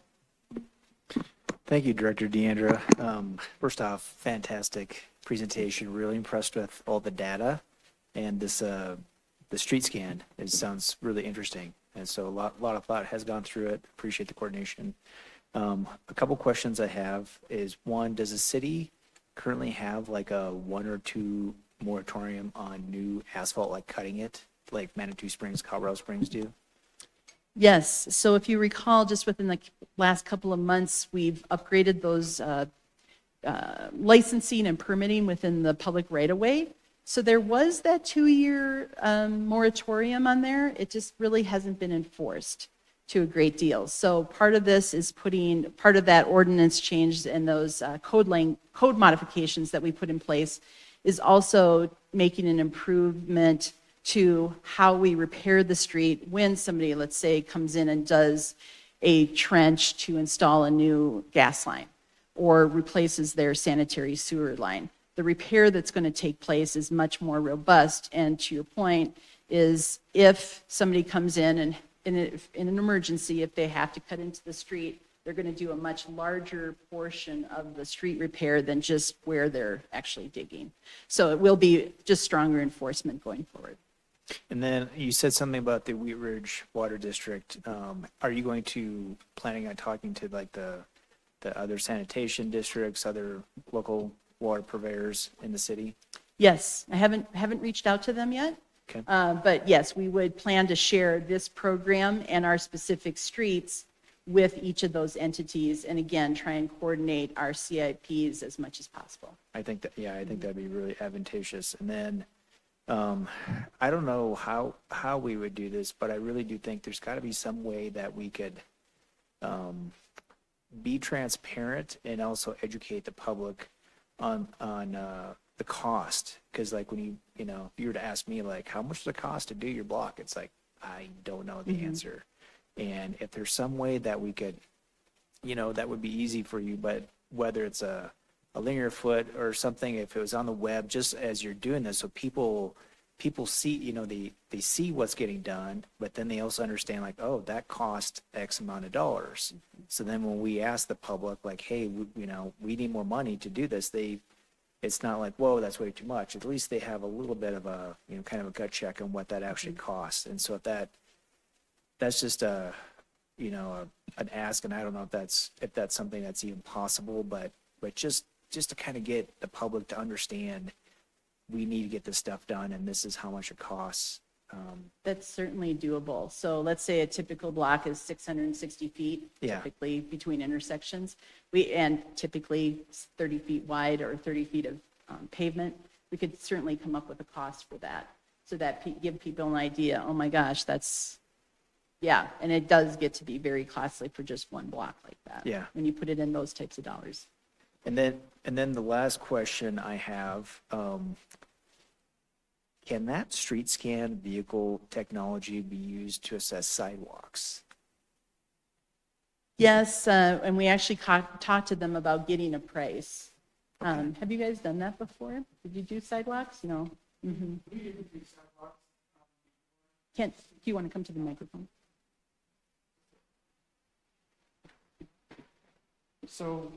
Thank you, Director Deandra. First off, fantastic presentation. Really impressed with all the data and this the street scan. It sounds really interesting. And so a lot of thought has gone through it. Appreciate the coordination. A couple questions I have is, one, does the city currently have like a 1 or 2 moratorium on new asphalt, like cutting it, like Manitou Springs, Colorado Springs do? Yes, so if you recall, just within the last couple of months, we've upgraded those licensing and permitting within the public right-of-way. So there was that 2-year moratorium on there. It just really hasn't been enforced to a great deal. So part of this is part of that ordinance change and those code modifications that we put in place is also making an improvement to how we repair the street when somebody, let's say, comes in and does a trench to install a new gas line or replaces their sanitary sewer line. The repair that's going to take place is much more robust. And to your point, is if somebody comes in and in an emergency, if they have to cut into the street, they're going to do a much larger portion of the street repair than just where they're actually digging. So it will be just stronger enforcement going forward. And then you said something about the Wheat Ridge Water District. Are you planning on talking to like the other sanitation districts, other local water purveyors in the city? Yes, I haven't reached out to them yet. Okay. But yes, we would plan to share this program and our specific streets with each of those entities, and again, try and coordinate our CIPs as much as possible. I think that'd be really advantageous. And then, I don't know how we would do this, but I really do think there's got to be some way that we could be transparent and also educate the public on the cost. Because like when if you were to ask me like, how much does it cost to do your block? It's like, I don't know the answer. And if there's some way that we could, that would be easy for you, but whether it's a linear foot or something, if it was on the web, just as you're doing this, so people see, they see what's getting done, but then they also understand like, oh, that cost X amount of dollars. So then when we ask the public like, hey, we need more money to do this, it's not like, whoa, that's way too much. At least they have a little bit of a, kind of a gut check on what that actually costs. And so if that's just an ask, and I don't know if that's something that's even possible, but just to kind of get the public to understand we need to get this stuff done and this is how much it costs. That's certainly doable. So let's say a typical block is 660 feet, Yeah. typically between intersections. And typically 30 feet wide or 30 feet of pavement. We could certainly come up with a cost for that. So that give people an idea, oh my gosh, yeah, and it does get to be very costly for just one block like that. Yeah. When you put it in those types of dollars. And then the last question I have, can that street scan vehicle technology be used to assess sidewalks? Yes, and we actually talked to them about getting a price. Have you guys done that before? Did you do sidewalks? No. Mm-hmm. Do you want to come to the microphone? So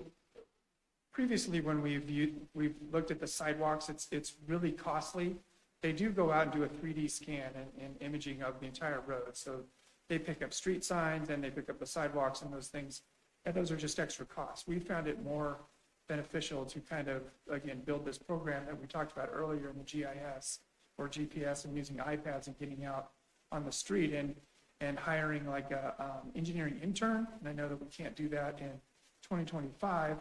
previously, when we've looked at the sidewalks, it's really costly. They do go out and do a 3D scan and imaging of the entire road. So they pick up street signs and they pick up the sidewalks and those things. And those are just extra costs. We found it more beneficial to kind of, again, build this program that we talked about earlier in the GIS or GPS and using iPads and getting out on the street and hiring like a engineering intern. And I know that we can't do that in 2025,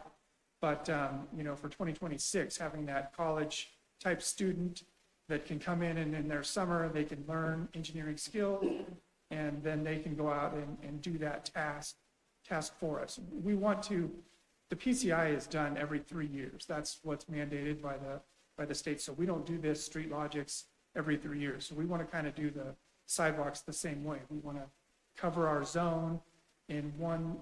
but for 2026, having that college type student that can come in and in their summer, they can learn engineering skills and then they can go out and do that task for us. The PCI is done every 3 years. That's what's mandated by the state. So we don't do this street logics every 3 years. So we want to kind of do the sidewalks the same way. We want to cover our zone in one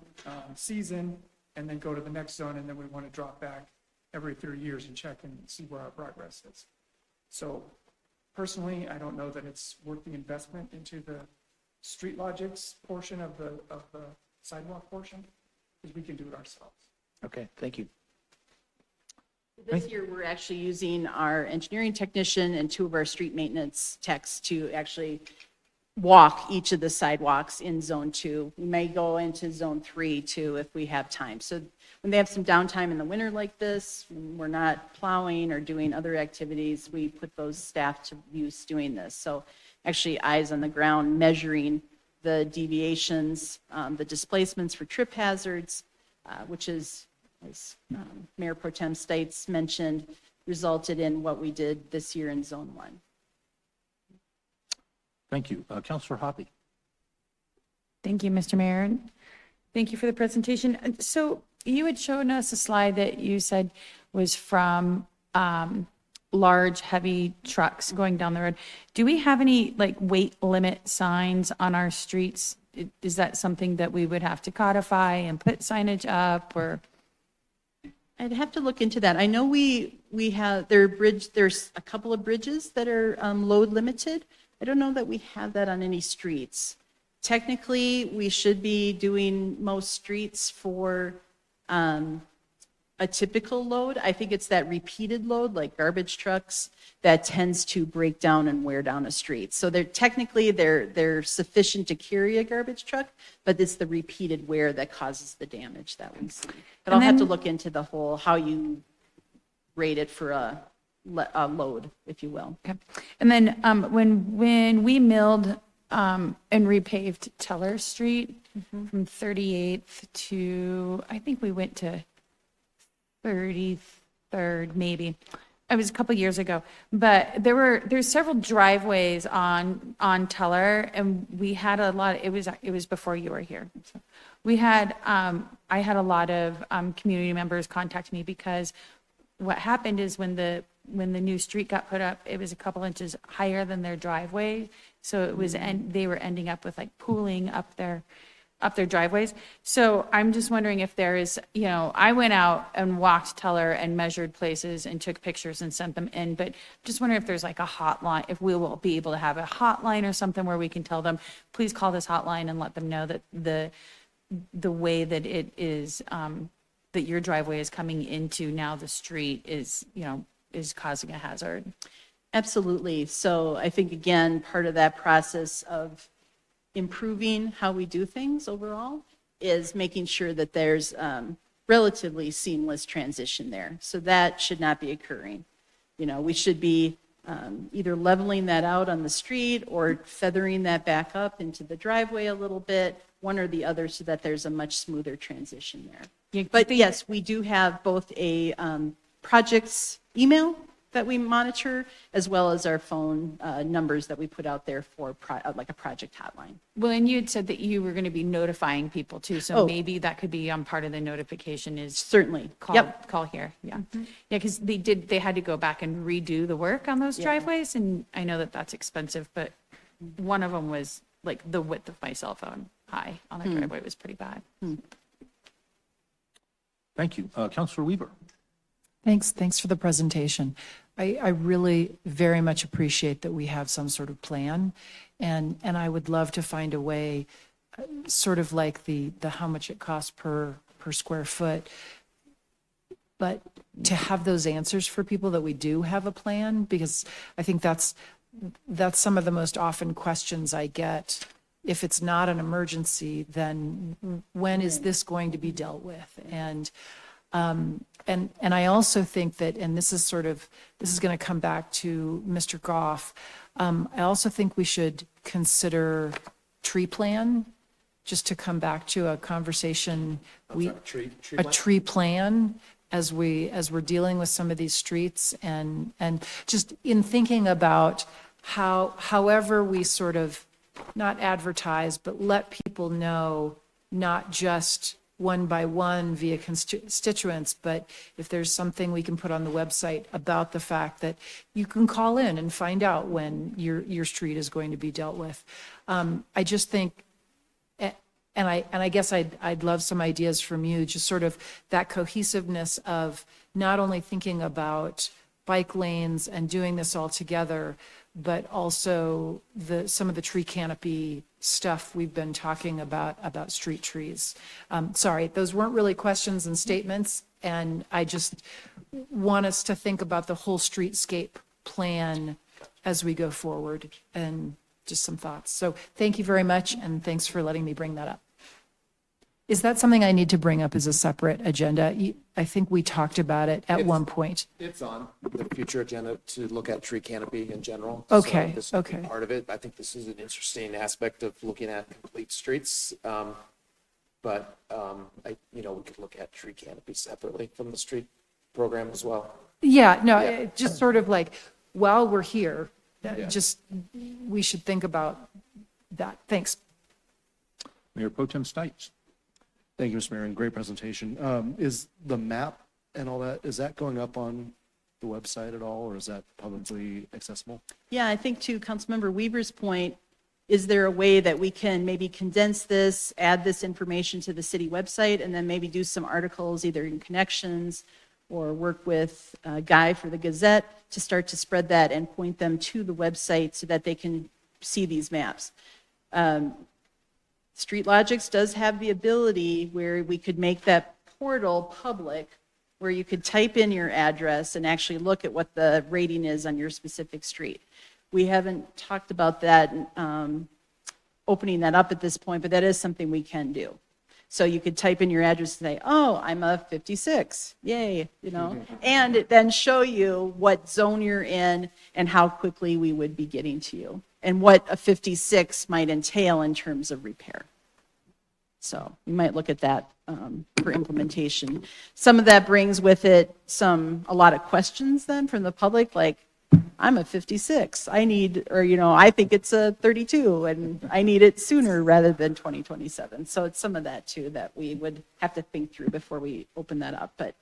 season and then go to the next zone, and then we want to drop back every 3 years and check and see where our progress is. So personally, I don't know that it's worth the investment into the street logics portion of the sidewalk portion, because we can do it ourselves. Okay, thank you. This year, we're actually using our engineering technician and 2 of our street maintenance techs to actually walk each of the sidewalks in Zone 2. We may go into Zone 3 too if we have time. So when they have some downtime in the winter like this, when we're not plowing or doing other activities, we put those staff to use doing this. So actually eyes on the ground measuring the deviations, the displacements for trip hazards, which is, as Mayor Pro Tem Stites mentioned, resulted in what we did this year in Zone 1. Thank you. Councilor Hoppy. Thank you, Mr. Mayor. Thank you for the presentation. So you had shown us a slide that you said was from large, heavy trucks going down the road. Do we have any like weight limit signs on our streets? Is that something that we would have to codify and put signage up, or? I'd have to look into that. I know we have, there's a couple of bridges that are load limited. I don't know that we have that on any streets. Technically, we should be doing most streets for a typical load. I think it's that repeated load, like garbage trucks, that tends to break down and wear down a street. So they're sufficient to carry a garbage truck, but it's the repeated wear that causes the damage that we see. But I'll have to look into the whole, how you rate it for a load, if you will. Okay. And then when we milled and repaved Teller Street from 38th to, I think we went to 33rd, maybe. It was a couple years ago, but there's several driveways on Teller, and we had a lot. It was before you were here. So we had I had a lot of community members contact me because what happened is when the new street got put up, it was a couple inches higher than their driveway, so it was, and they were ending up with like pooling up their driveways. So I'm just wondering if there is, I went out and walked Teller and measured places and took pictures and sent them in, but just wondering if there's like a hotline, if we will be able to have a hotline or something where we can tell them, please call this hotline and let them know that the way that it is, that your driveway is coming into now the street is causing a hazard. Absolutely. So I think, again, part of that process of improving how we do things overall is making sure that there's relatively seamless transition there. So that should not be occurring. We should be either leveling that out on the street or feathering that back up into the driveway a little bit, one or the other, so that there's a much smoother transition there. Yeah, but yes, we do have both a projects email that we monitor, as well as our phone numbers that we put out there for like a project hotline. Well, and you had said that you were going to be notifying people too, so maybe that could be part of the notification is certainly call here. Yeah. Yeah, because they had to go back and redo the work on those driveways, and I know that that's expensive, but one of them was like the width of my cell phone high on the driveway. It was pretty bad. Thank you. Councilor Weaver. Thanks for the presentation. I really very much appreciate that we have some sort of plan, and I would love to find a way, sort of like the how much it costs per square foot, but to have those answers for people that we do have a plan, because I think that's some of the most often questions I get. If it's not an emergency, then when is this going to be dealt with? And I also think that, and this is going to come back to Mr. Goff, I also think we should consider tree plan, just to come back to a conversation. A tree plan as we're dealing with some of these streets, and just in thinking about however we sort of not advertise, but let people know, not just one by one via constituents, but if there's something we can put on the website about the fact that you can call in and find out when your street is going to be dealt with. I just think, and I guess I'd love some ideas from you, just sort of that cohesiveness of not only thinking about bike lanes and doing this all together, but also some of the tree canopy stuff we've been talking about street trees. Sorry, those weren't really questions and statements, and I just want us to think about the whole streetscape plan as we go forward. And just some thoughts. So thank you very much, and thanks for letting me bring that up. Is that something I need to bring up as a separate agenda? I think we talked about it at one point. It's on the future agenda to look at tree canopy in general. Okay, So this would be okay. part of it. I think this is an interesting aspect of looking at complete streets. But we could look at tree canopy separately from the street program as well. Yeah, no, Yeah. it just sort of like, while we're here, Yeah. just, we should think about that. Thanks. Mayor Pro Tem Stites. Thank you, Mr. Mayor, and great presentation. Is the map and all that, is that going up on the website at all, or is that publicly accessible? Yeah, I think to Councilmember Weaver's point, is there a way that we can maybe condense this, add this information to the city website, and then maybe do some articles either in Connections or work with Guy for the Gazette to start to spread that and point them to the website so that they can see these maps? StreetLogics does have the ability where we could make that portal public, where you could type in your address and actually look at what the rating is on your specific street. We haven't talked about that, opening that up at this point, but that is something we can do. So you could type in your address and say, oh, I'm a 56, yay, and it then show you what zone you're in and how quickly we would be getting to you, and what a 56 might entail in terms of repair. So you might look at that for implementation. Some of that brings with it a lot of questions then from the public, like, I'm a 56, I think it's a 32, and I need it sooner rather than 2027. So it's some of that too that we would have to think through before we open that up, but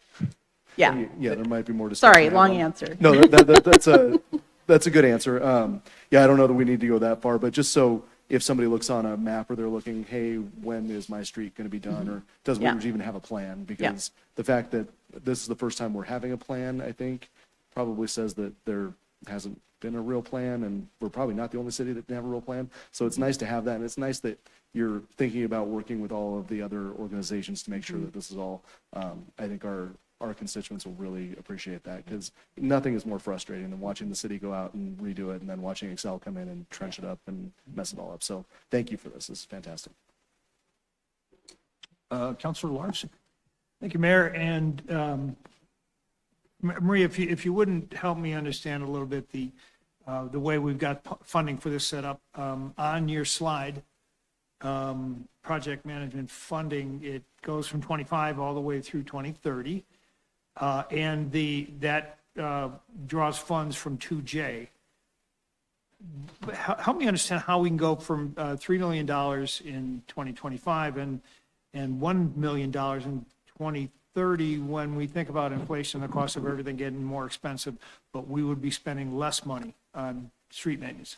yeah. Yeah, there might be more discussion. Sorry, long answer. No, that's a good answer. Yeah, I don't know that we need to go that far, but just so if somebody looks on a map or they're looking, hey, when is my street going to be done? Or does Yeah. Woodbridge even have a plan? Because the fact that this is the first time we're having a plan, I think, probably says that there hasn't been a real plan, and we're probably not the only city that didn't have a real plan. So it's nice to have that, and it's nice that you're thinking about working with all of the other organizations to make sure that this is all, I think our constituents will really appreciate that, because nothing is more frustrating than watching the city go out and redo it and then watching Excel come in and trench it up and mess it all up. So thank you for this. This is fantastic. Councilor Larson. Thank you, Mayor. And Maria, if you wouldn't help me understand a little bit the way we've got funding for this set up, on your slide, project management funding, it goes from 25 all the way through 2030. And that draws funds from 2J. Help me understand how we can go from $3 million in 2025 and $1 million in 2030 when we think about inflation, the cost of everything getting more expensive, but we would be spending less money on street maintenance.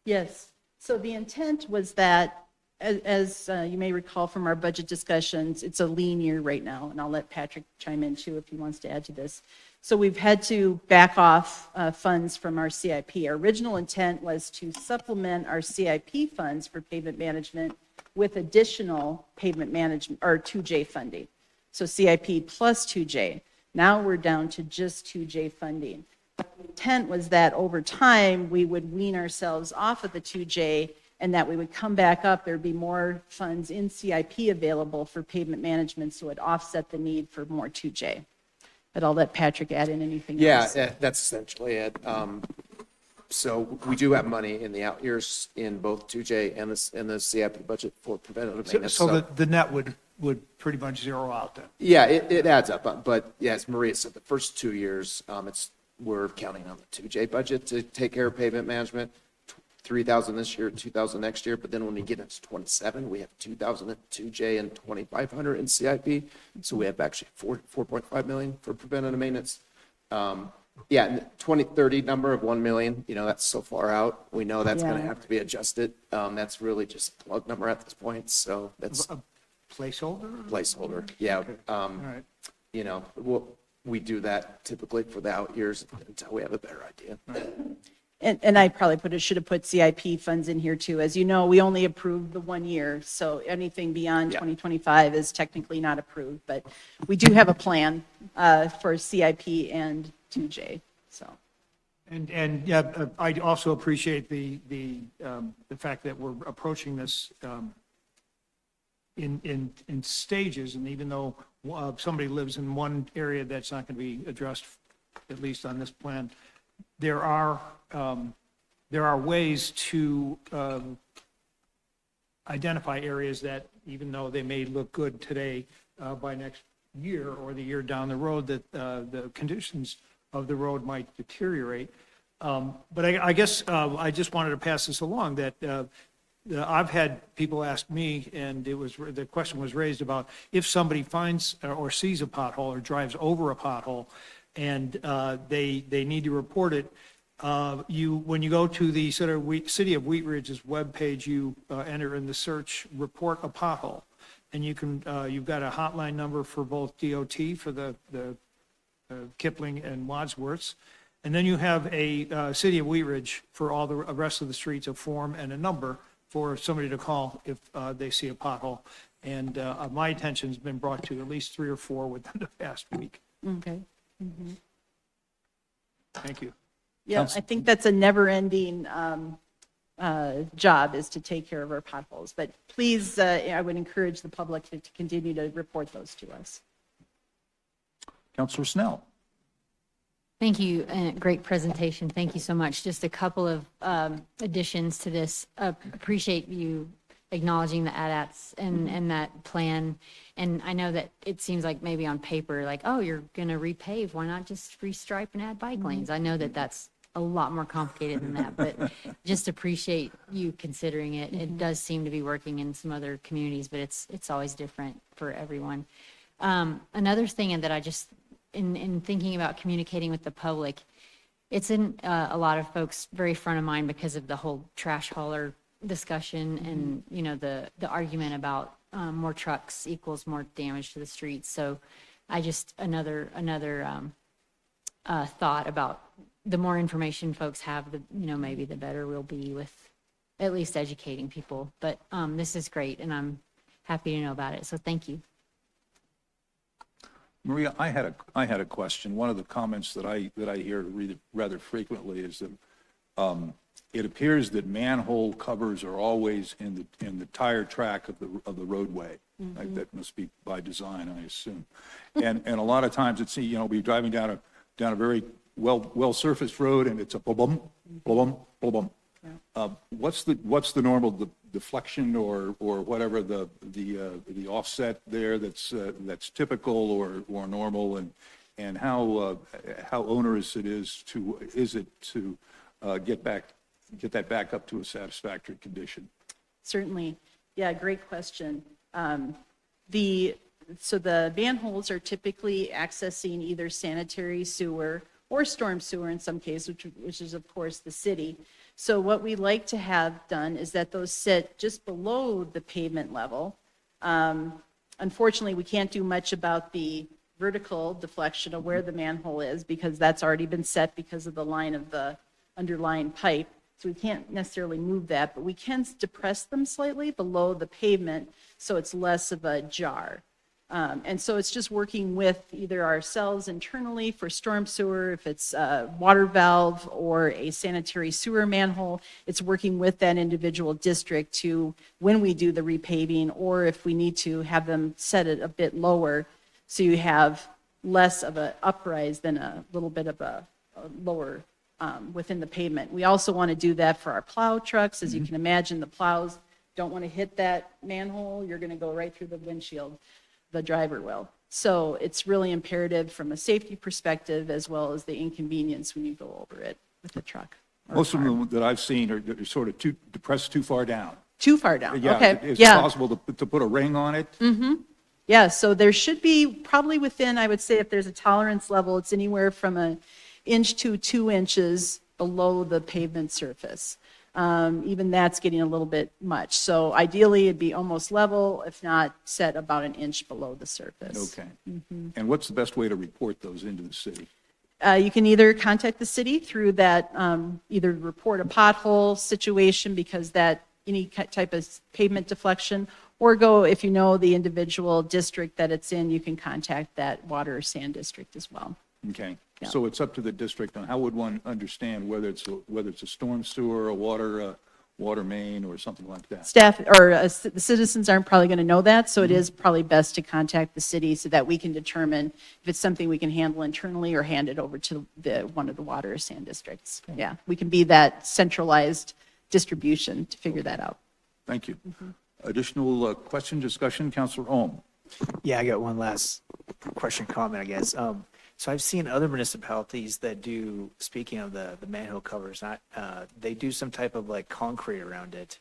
Yes. So the intent was that, as you may recall from our budget discussions, it's a lean year right now, and I'll let Patrick chime in too if he wants to add to this. So we've had to back off funds from our CIP. Our original intent was to supplement our CIP funds for pavement management with additional pavement management, or 2J funding. So CIP plus 2J. Now we're down to just 2J funding. The intent was that over time, we would wean ourselves off of the 2J and that we would come back up. There'd be more funds in CIP available for pavement management, so it offset the need for more 2J. But I'll let Patrick add in anything else. Yeah, that's essentially it. So we do have money in the out years in both 2J and the CIP budget for preventative maintenance. So the net would pretty much zero out then. Yeah, it adds up. But yeah, as Maria said, the first 2 years, we're counting on the 2J budget to take care of pavement management. 3,000 this year, 2,000 next year. But then when we get into 27, we have 2,000 at 2J and 2,500 in CIP. So we have actually 4.5 million for preventative maintenance. Yeah, and the 2030 number of 1 million, that's so far out. We know that's going to have to be adjusted. That's really just a plug number at this point. So that's A placeholder? placeholder. Yeah. All right. We do that typically for the out years until we have a better idea. And I probably should have put CIP funds in here too. As you know, we only approved the 1 year, so anything beyond 2025 is technically not approved. But we do have a plan for CIP and 2J, so. And yeah, I also appreciate the fact that we're approaching this in stages, and even though somebody lives in one area that's not going to be addressed, at least on this plan, there are ways to identify areas that, even though they may look good today, by next year or the year down the road, that the conditions of the road might deteriorate. But I guess I just wanted to pass this along, that I've had people ask me, and the question was raised about if somebody finds or sees a pothole or drives over a pothole, and they need to report it. When you go to the City of Wheat Ridge's webpage, you enter in the search "report a pothole," and you've got a hotline number for both DOT for the Kipling and Wadsworths, and then you have a City of Wheat Ridge for all the rest of the streets, a form and a number for somebody to call if they see a pothole. And my attention's been brought to at least 3 or 4 within the past week. Okay. Thank you. Yeah, I think that's a never-ending job, is to take care of our potholes. But please, I would encourage the public to continue to report those to us. Councilor Snell. Thank you. Great presentation. Thank you so much. Just a couple of additions to this. Appreciate you acknowledging the ADATs and that plan. And I know that it seems like maybe on paper, like, oh, you're going to repave. Why not just restripe and add bike lanes? I know that that's a lot more complicated than that, but just appreciate you considering it. It does seem to be working in some other communities, but it's always different for everyone. Another thing that I just, in thinking about communicating with the public, it's in a lot of folks very front of mind because of the whole trash hauler discussion and, you know, the argument about more trucks equals more damage to the streets. So I just, another thought about the more information folks have, the, you know, maybe the better we'll be with at least educating people. But this is great, and I'm happy to know about it. So thank you. Maria, I had a question. One of the comments that I hear rather frequently is that it appears that manhole covers are always in the tire track of the roadway. Like, that must be by design, I assume. And a lot of times it's, you know, we're driving down a very well surfaced road, and it's a bum bum bum bum. What's the normal deflection or whatever the offset there that's typical or normal, and how onerous it is to get that back up to a satisfactory condition? Certainly. Yeah, great question. So the manholes are typically accessing either sanitary sewer or storm sewer in some cases, which is of course the city. So what we like to have done is that those sit just below the pavement level. Unfortunately, we can't do much about the vertical deflection of where the manhole is because that's already been set because of the line of the underlying pipe. So we can't necessarily move that, but we can depress them slightly below the pavement so it's less of a jar. And so it's just working with either ourselves internally for storm sewer, if it's a water valve or a sanitary sewer manhole, it's working with that individual district to, when we do the repaving, or if we need to have them set it a bit lower so you have less of an uprise than a little bit of a lower within the pavement. We also want to do that for our plow trucks. As you can imagine, the plows don't want to hit that manhole. You're going to go right through the windshield. The driver will. So it's really imperative from a safety perspective as well as the inconvenience when you go over it with the truck. Most of them that I've seen are sort of depressed too far down. Too far down. Yeah, Okay. it's Yeah. possible to put a ring on it. Yeah. So there should be probably within, I would say, if there's a tolerance level, it's anywhere from an inch to 2 inches below the pavement surface. Even that's getting a little bit much. So ideally, it'd be almost level, if not set about an inch below the surface. Okay. And what's the best way to report those into the city? You can either contact the city through that, either report a pothole situation because that any type of pavement deflection, or go, if you know the individual district that it's in, you can contact that water or sand district as well. Okay. Yeah. So it's up to the district on how would one understand whether it's a storm sewer, a water main, or something like that? Staff or the citizens aren't probably going to know that, so it is probably best to contact the city so that we can determine if it's something we can handle internally or hand it over to one of the water or sand districts. Yeah, we can be that centralized distribution to figure that out. Thank you. Additional question, discussion, Councilor Ohm? Yeah, I got one last question, comment, I guess. So I've seen other municipalities that do, speaking of the manhole covers, they do some type of like concrete around it.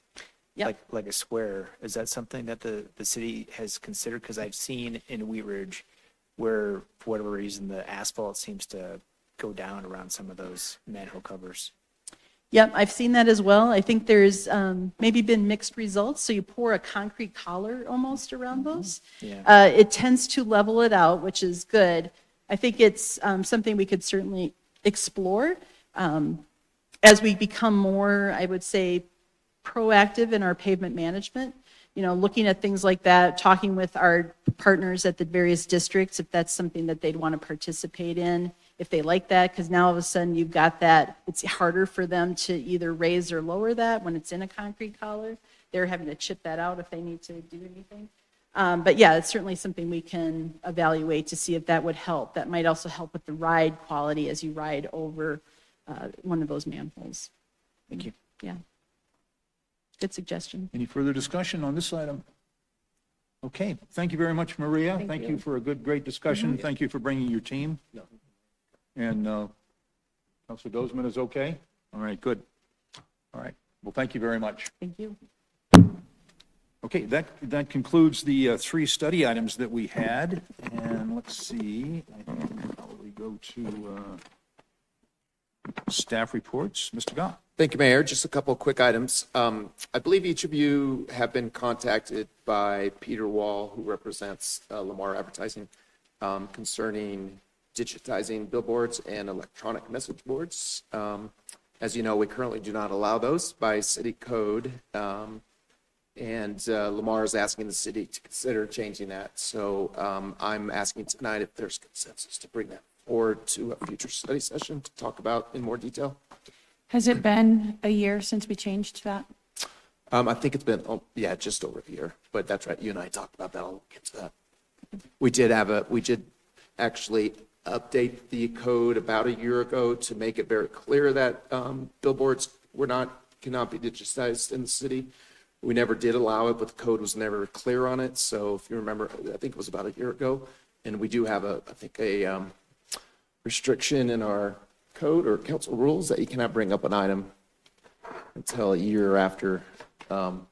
Yep. Like a square. Is that something that the city has considered? Because I've seen in Wheat Ridge where, for whatever reason, the asphalt seems to go down around some of those manhole covers. Yep, I've seen that as well. I think there's maybe been mixed results. So you pour a concrete collar almost around those. Yeah. It tends to level it out, which is good. I think it's something we could certainly explore as we become more, I would say, proactive in our pavement management. You know, looking at things like that, talking with our partners at the various districts, if that's something that they'd want to participate in, if they like that, because now all of a sudden you've got that, it's harder for them to either raise or lower that when it's in a concrete collar. They're having to chip that out if they need to do anything. But yeah, it's certainly something we can evaluate to see if that would help. That might also help with the ride quality as you ride over one of those manholes. Thank you. Yeah. Good suggestion. Any further discussion on this item? Okay, thank you very much, Maria. Thank you for a great discussion. Thank you for bringing your team. And Councilor Dozman is okay? All right, good. All right, well, thank you very much. Thank you. Okay, that concludes the three study items that we had. And let's see, I think we'll probably go to staff reports. Mr. Gott. Thank you, Mayor. Just a couple of quick items. I believe each of you have been contacted by Peter Wall, who represents Lamar Advertising, concerning digitizing billboards and electronic message boards. As you know, we currently do not allow those by city code. And Lamar is asking the city to consider changing that. So I'm asking tonight if there's consensus to bring that forward to a future study session to talk about in more detail. Has it been a year since we changed that? I think it's been, just over a year, but that's right. You and I talked about that. I'll get to that. We did actually update the code about a year ago to make it very clear that billboards cannot be digitized in the city. We never did allow it, but the code was never clear on it. So if you remember, I think it was about a year ago, and we do have a restriction in our code or council rules that you cannot bring up an item until a year after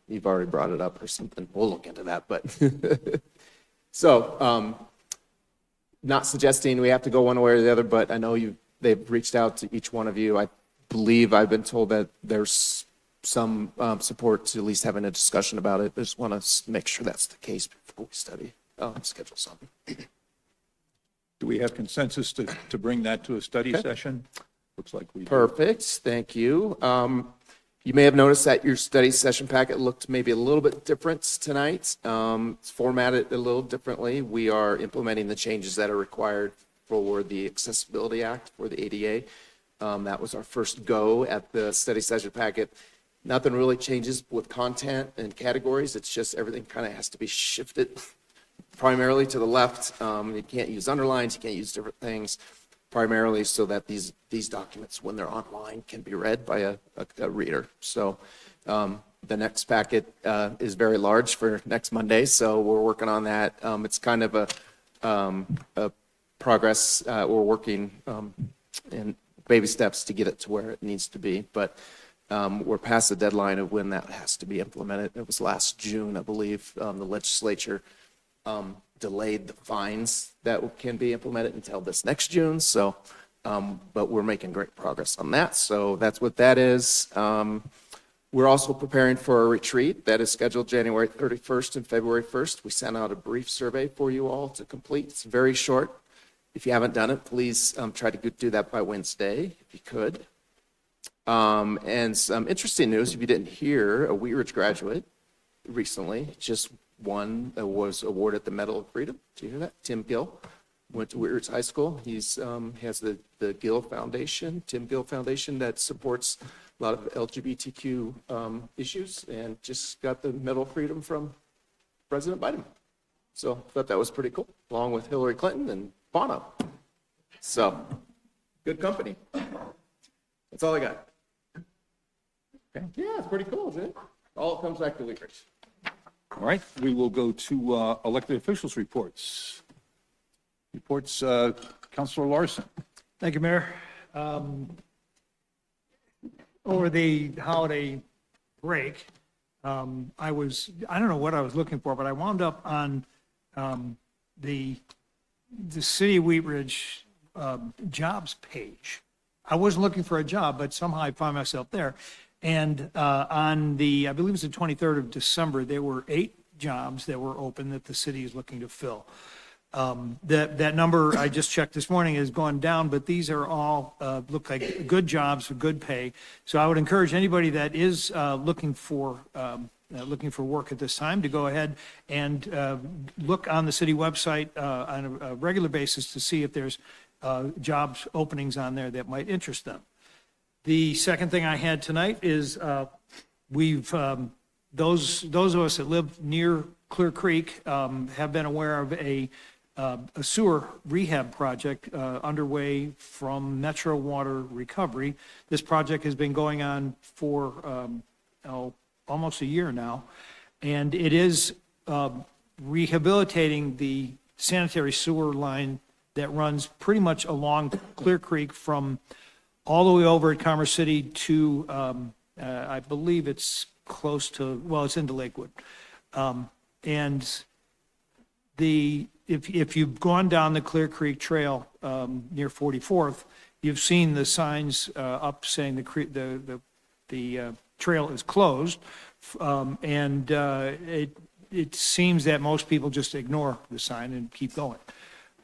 you've already brought it up or something. We'll look into that, but so not suggesting we have to go one way or the other, but I know they've reached out to each one of you. I believe I've been told that there's some support to at least having a discussion about it. I just want to make sure that's the case before we schedule something. Do we have consensus to bring that to a study session? Looks like we do. Perfect, thank you. You may have noticed that your study session packet looked maybe a little bit different tonight. It's formatted a little differently. We are implementing the changes that are required for the Accessibility Act for the ADA. That was our first go at the study session packet. Nothing really changes with content and categories. It's just everything kind of has to be shifted primarily to the left. You can't use underlines, you can't use different things, primarily so that these documents, when they're online, can be read by a reader. So the next packet is very large for next Monday, so we're working on that. It's kind of a progress. We're working in baby steps to get it to where it needs to be, but we're past the deadline of when that has to be implemented. It was last June, I believe. The legislature delayed the fines that can be implemented until this next June. So, but we're making great progress on that. So that's what that is. We're also preparing for a retreat that is scheduled January 31st and February 1st. We sent out a brief survey for you all to complete. It's very short. If you haven't done it, please try to do that by Wednesday, if you could. And some interesting news, if you didn't hear, a Wheat Ridge graduate recently just was awarded the Medal of Freedom. Did you hear that? Tim Gill went to Wheat Ridge High School. He's, he has the Gill Foundation, Tim Gill Foundation, that supports a lot of LGBTQ issues, and just got the Medal of Freedom from President Biden. So thought that was pretty cool, along with Hillary Clinton and Bono. So, good company. That's all I got. Okay. Yeah, it's pretty cool, isn't it? All comes back to Wheat Ridge. All right, we will go to elected officials' reports. Reports, Councilor Larson. Thank you, Mayor. Over the holiday break, I don't know what I was looking for, but I wound up on the City of Wheat Ridge jobs page. I wasn't looking for a job, but somehow I found myself there. And on the, I believe it was the 23rd of December, there were 8 jobs that were open that the city is looking to fill. That number I just checked this morning has gone down, but these are all look like good jobs with good pay. So I would encourage anybody that is looking for work at this time to go ahead and look on the city website on a regular basis to see if there's jobs openings on there that might interest them. The second thing I had tonight is we've those of us that live near Clear Creek have been aware of a sewer rehab project underway from Metro Water Recovery. This project has been going on for almost a year now, and it is rehabilitating the sanitary sewer line that runs pretty much along Clear Creek from all the way over at Commerce City to, I believe it's close to, well, it's into Lakewood. And if you've gone down the Clear Creek Trail near 44th, you've seen the signs up saying the trail is closed. And it seems that most people just ignore the sign and keep going.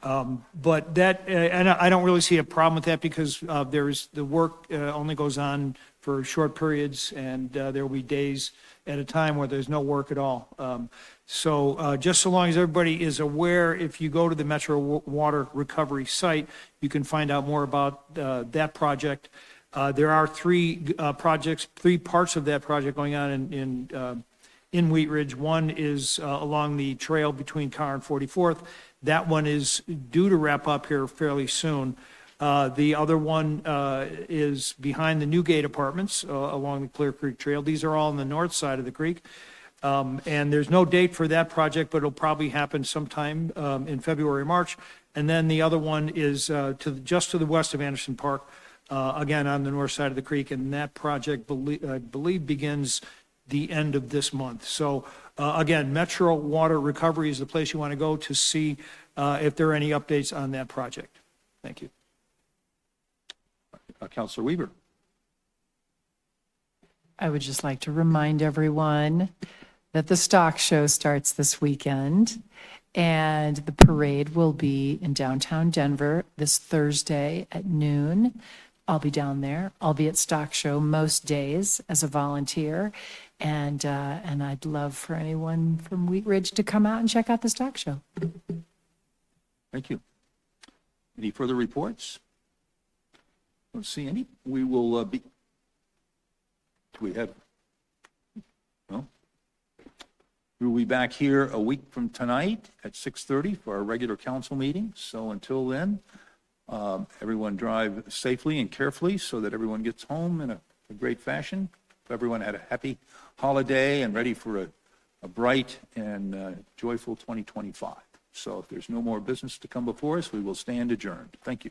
But that, and I don't really see a problem with that because the work only goes on for short periods, and there will be days at a time where there's no work at all. So just so long as everybody is aware, if you go to the Metro Water Recovery site, you can find out more about that project. There are 3 parts of that project going on in Wheat Ridge. One is along the trail between Carr and 44th. That one is due to wrap up here fairly soon. The other one is behind the Newgate Apartments along the Clear Creek Trail. These are all on the north side of the creek. And there's no date for that project, but it'll probably happen sometime in February or March. And then the other one is just to the west of Anderson Park, again on the north side of the creek. And that project, I believe, begins the end of this month. So again, Metro Water Recovery is the place you want to go to see if there are any updates on that project. Thank you. Councilor Weaver. I would just like to remind everyone that the stock show starts this weekend, and the parade will be in downtown Denver this Thursday at noon. I'll be down there. I'll be at stock show most days as a volunteer, and I'd love for anyone from Wheat Ridge to come out and check out the stock show. Thank you. Any further reports? Don't see any. We will be. Do we have? No. We will be back here a week from tonight at 6:30 for our regular council meeting. So until then, everyone drive safely and carefully so that everyone gets home in a great fashion. Everyone had a happy holiday and ready for a bright and joyful 2025. So if there's no more business to come before us, we will stand adjourned. Thank you.